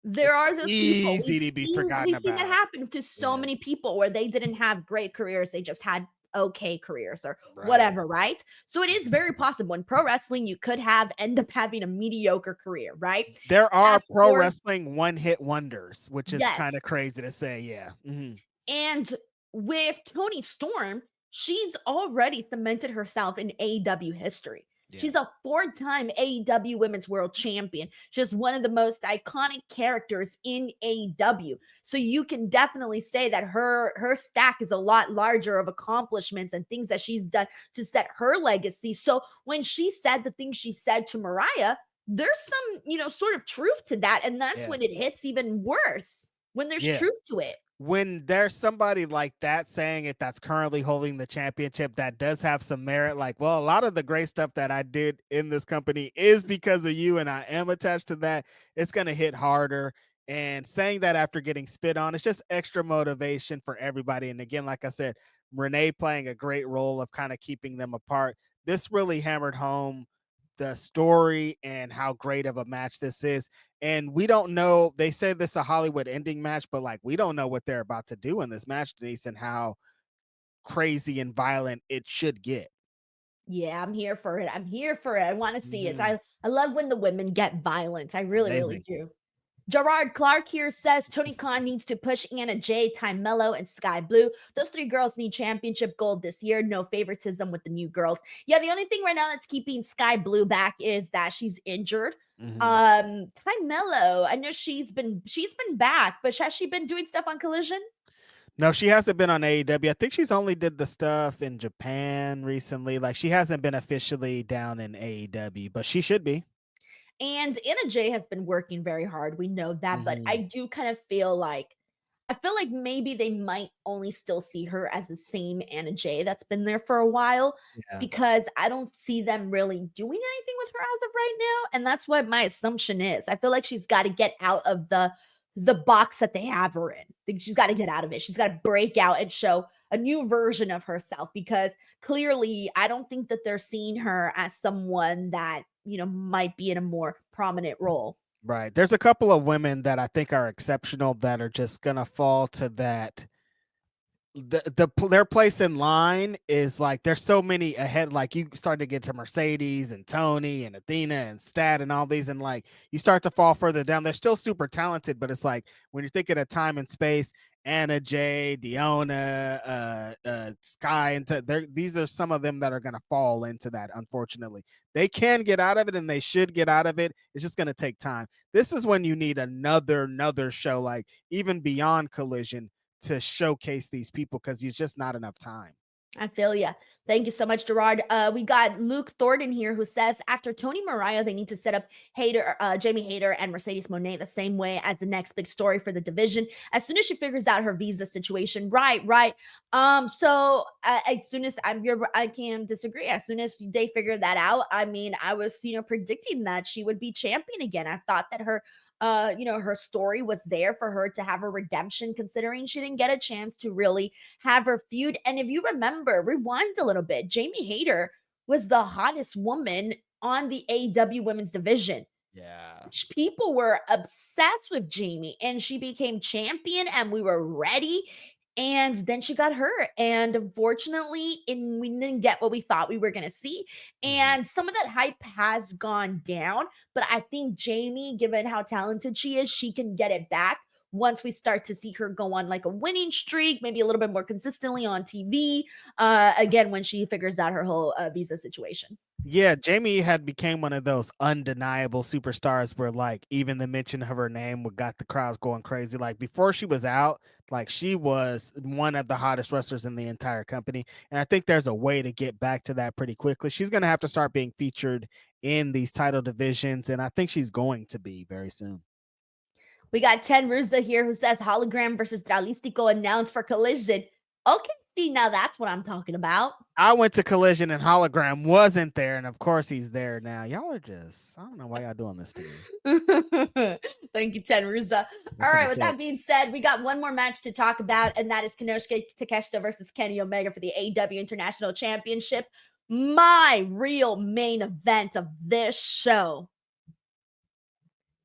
There It's are those people. easy to be We've forgotten seen that about. happen to so Yeah, many people where they didn't have great careers, they just had okay careers or right. whatever, right? So it is very possible in pro wrestling you could end up having a mediocre career, right? There are Fast pro forward, wrestling one-hit wonders, which is yes. kinda crazy to say, yeah. Mhm. And with Toni Storm, she's already cemented herself in AEW history. Yeah. She's a four-time AEW Women's World Champion. She's one of the most iconic characters in AEW. So you can definitely say that her stack is a lot larger of accomplishments and things that she's done to set her legacy. So when she said the things she said to Mariah, there's some, sort of truth to that. And that's Yeah. when it hits even worse, when there's Yeah. truth to it. When there's somebody like that saying it that's currently holding the championship that does have some merit, like, well, a lot of the great stuff that I did in this company is because of you, and I am attached to that, it's going to hit harder. And saying that after getting spit on, it's just extra motivation for everybody. And again, like I said, Renee playing a great role of kind of keeping them apart. This really hammered home the story and how great of a match this is. And we don't know, they say this is a Hollywood ending match, but like we don't know what they're about to do in this match, Denise, and how crazy and violent it should get. Yeah, I'm here for it. I'm here for it. I want to see it. Mhm. I love when the women get violent. I really, really Amazing. do. Gerard Clark here says Tony Khan needs to push Anna Jay, Time Mello, and Sky Blue. Those three girls need championship gold this year. No favoritism with the new girls. Yeah, the only thing right now that's keeping Sky Blue back is that she's injured. Time Mello, I know she's been back, but has she been doing stuff on Collision? No, she hasn't been on AEW. I think she's only did the stuff in Japan recently. Like she hasn't been officially down in AEW, but she should be. And Anna Jay has been working very hard. We know that, but I do kind of feel like maybe they might only still see her as the same Anna Jay that's been there for a while Yeah. because I don't see them really doing anything with her as of right now. And that's what my assumption is. I feel like she's got to get out of the box that they have her in. I think she's got to get out of it. She's got to break out and show a new version of herself because clearly I don't think that they're seeing her as someone that, might be in a more prominent role. Right. There's a couple of women that I think are exceptional that are just gonna fall to that. Their place in line is like there's so many ahead. Like you start to get to Mercedes and Toni and Athena and Stat and all these, and like you start to fall further down. They're still super talented, but it's like when you're thinking of time and space, Anna Jay, Diona, Sky, and these are some of them that are going to fall into that. Unfortunately, they can get out of it, and they should get out of it. It's just going to take time. This is when you need another show, like even beyond Collision, to showcase these people because there's just not enough time. I feel ya. Thank you so much, Gerard. We got Luke Thornton here who says after Tony Mariah, they need to set up Jamie Hayter and Mercedes Monet the same way as the next big story for the division. As soon as she figures out her visa situation, right. So as soon as I can't disagree. As soon as they figure that out, I mean, I was predicting that she would be champion again. I thought that her her story was there for her to have a redemption, considering she didn't get a chance to really have her feud. And if you remember, rewind a little bit, Jamie Hayter was the hottest woman on the AEW women's division. Yeah. People were obsessed with Jamie, and she became champion, and we were ready. And then she got hurt. And unfortunately, we didn't get what we thought we were going to see. And some of that hype has gone down. But I think Jamie, given how talented she is, she can get it back once we start to see her go on like a winning streak, maybe a little bit more consistently on TV. Again, when she figures out her whole visa situation. Yeah, Jamie had became one of those undeniable superstars where like even the mention of her name would got the crowds going crazy. Like before she was out, like she was one of the hottest wrestlers in the entire company. And I think there's a way to get back to that pretty quickly. She's going to have to start being featured in these title divisions, and I think she's going to be very soon. We got Ten Ruza here who says Hologram versus Dralistico announced for Collision. Okay, see, now that's what I'm talking about. I went to Collision and Hologram wasn't there, and of course he's there now. Y'all are just, I don't know why y'all doing this to me. Thank you, Ten Ruza. All right, with that being said, we got one more match to talk about, and that is Konosuke Takeshita versus Kenny Omega for the AEW International Championship. My real main event of this show.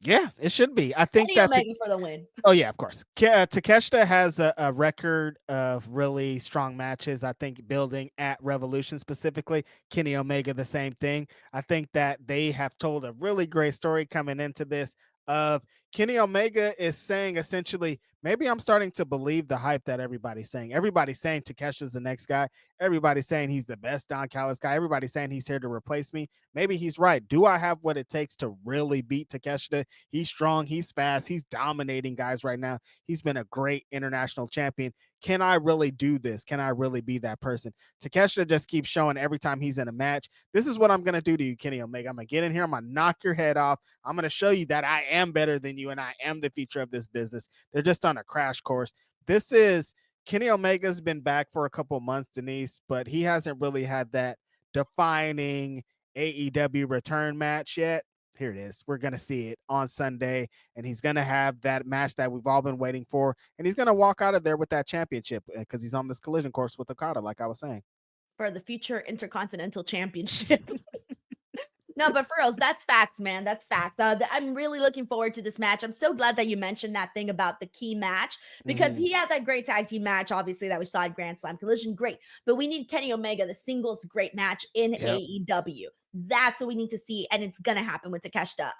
Yeah, it should be. I think that's Omega for the win. Oh yeah, of course. Takeshita has a record of really strong matches. I think building at Revolution specifically, Kenny Omega the same thing. I think that they have told a really great story coming into this of Kenny Omega is saying essentially, maybe I'm starting to believe the hype that everybody's saying. Everybody's saying Takeshi's the next guy. Everybody's saying he's the best Don Callis guy. Everybody's saying he's here to replace me. Maybe he's right. Do I have what it takes to really beat Takeshita? He's strong. He's fast. He's dominating guys right now. He's been a great international champion. Can I really do this? Can I really be that person? Takeshita just keeps showing every time he's in a match. This is what I'm going to do to you, Kenny Omega. I'm going to get in here. I'm going to knock your head off. I'm going to show you that I am better than you and I am the future of this business. They're just on a crash course. This is Kenny Omega's been back for a couple months, Denise, but he hasn't really had that defining AEW return match yet. Here it is. We're going to see it on Sunday, and he's going to have that match that we've all been waiting for, and he's going to walk out of there with that championship because he's on this collision course with Okada, like I was saying. For the future Intercontinental Championship. No, but for reals, that's facts, man. That's facts. I'm really looking forward to this match. I'm so glad that you mentioned that thing about the key match because Mhm. he had that great tag team match, obviously, that we saw at Grand Slam Collision. Great. But we need Kenny Omega, the singles great match in Yep. AEW. That's what we need to see, and it's gonna happen with Takeshita.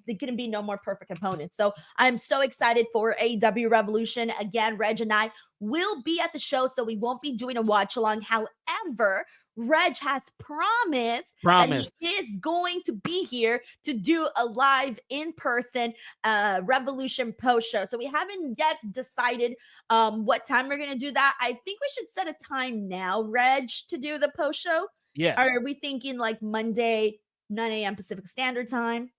There gonna be no more perfect opponents. So I'm so excited for AEW Revolution. Again, Reg and I will be at the show, so we won't be doing a watch along. However, Reg has promised that he Promise. is going to be here to do a live in-person Revolution post show. So we haven't yet decided what time we're going to do that. I think we should set a time now, Reg, to do the post show. Yeah. Or are we thinking like Monday, 9 a.m. Pacific Standard Time?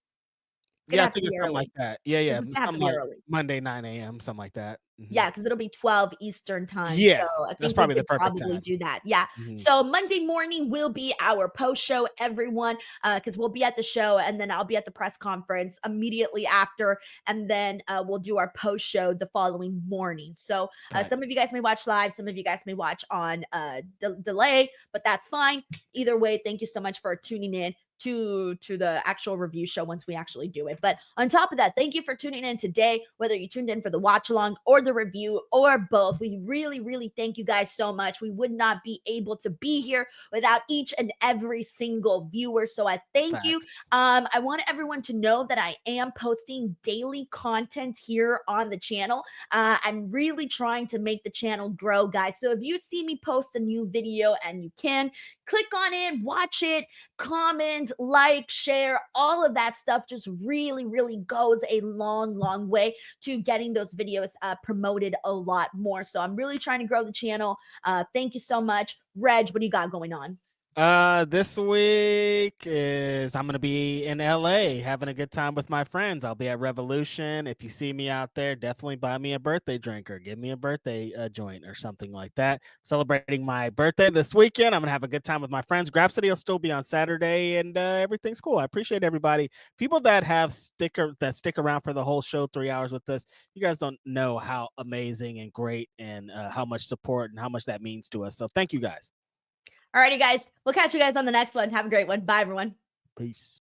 It's going Yeah, to I have to think be it's something early. like that. Yeah, yeah. It's going to have to Something be like early. Monday, 9 a.m., something like that. Mhm. Yeah, because it'll be 12 Eastern time. Yeah, So I that's think we probably the could perfect probably time. do that. Yeah. Mhm. So Monday morning will be our post show, everyone, because we'll be at the show and then I'll be at the press conference immediately after. And then we'll do our post show the following morning. So some of you guys may watch live, some of you guys may watch on delay, but that's fine. Either way, thank you so much for tuning in to the actual review show once we actually do it. But on top of that, thank you for tuning in today, whether you tuned in for the watch along or the review or both. We really, really thank you guys so much. We would not be able to be here without each and every single viewer. So I thank you. Facts. I want everyone to know that I am posting daily content here on the channel. I'm really trying to make the channel grow, guys. So if you see me post a new video and you can, click on it, watch it, comment, like, share, all of that stuff just really, really goes a long, long way to getting those videos promoted a lot more. So I'm really trying to grow the channel. Thank you so much. Reg, what do you got going on? This week is I'm gonna be in LA having a good time with my friends. I'll be at Revolution. If you see me out there, definitely buy me a birthday drink or give me a birthday joint or something like that. Celebrating my birthday this weekend. I'm gonna have a good time with my friends. Grab City will still be on Saturday, and everything's cool. I appreciate everybody. People that stick around for the whole show, 3 hours with us. You guys don't know how amazing and great and how much support and how much that means to us. So thank you guys. Alrighty, guys. We'll catch you guys on the next one. Have a great one. Bye, everyone. Peace.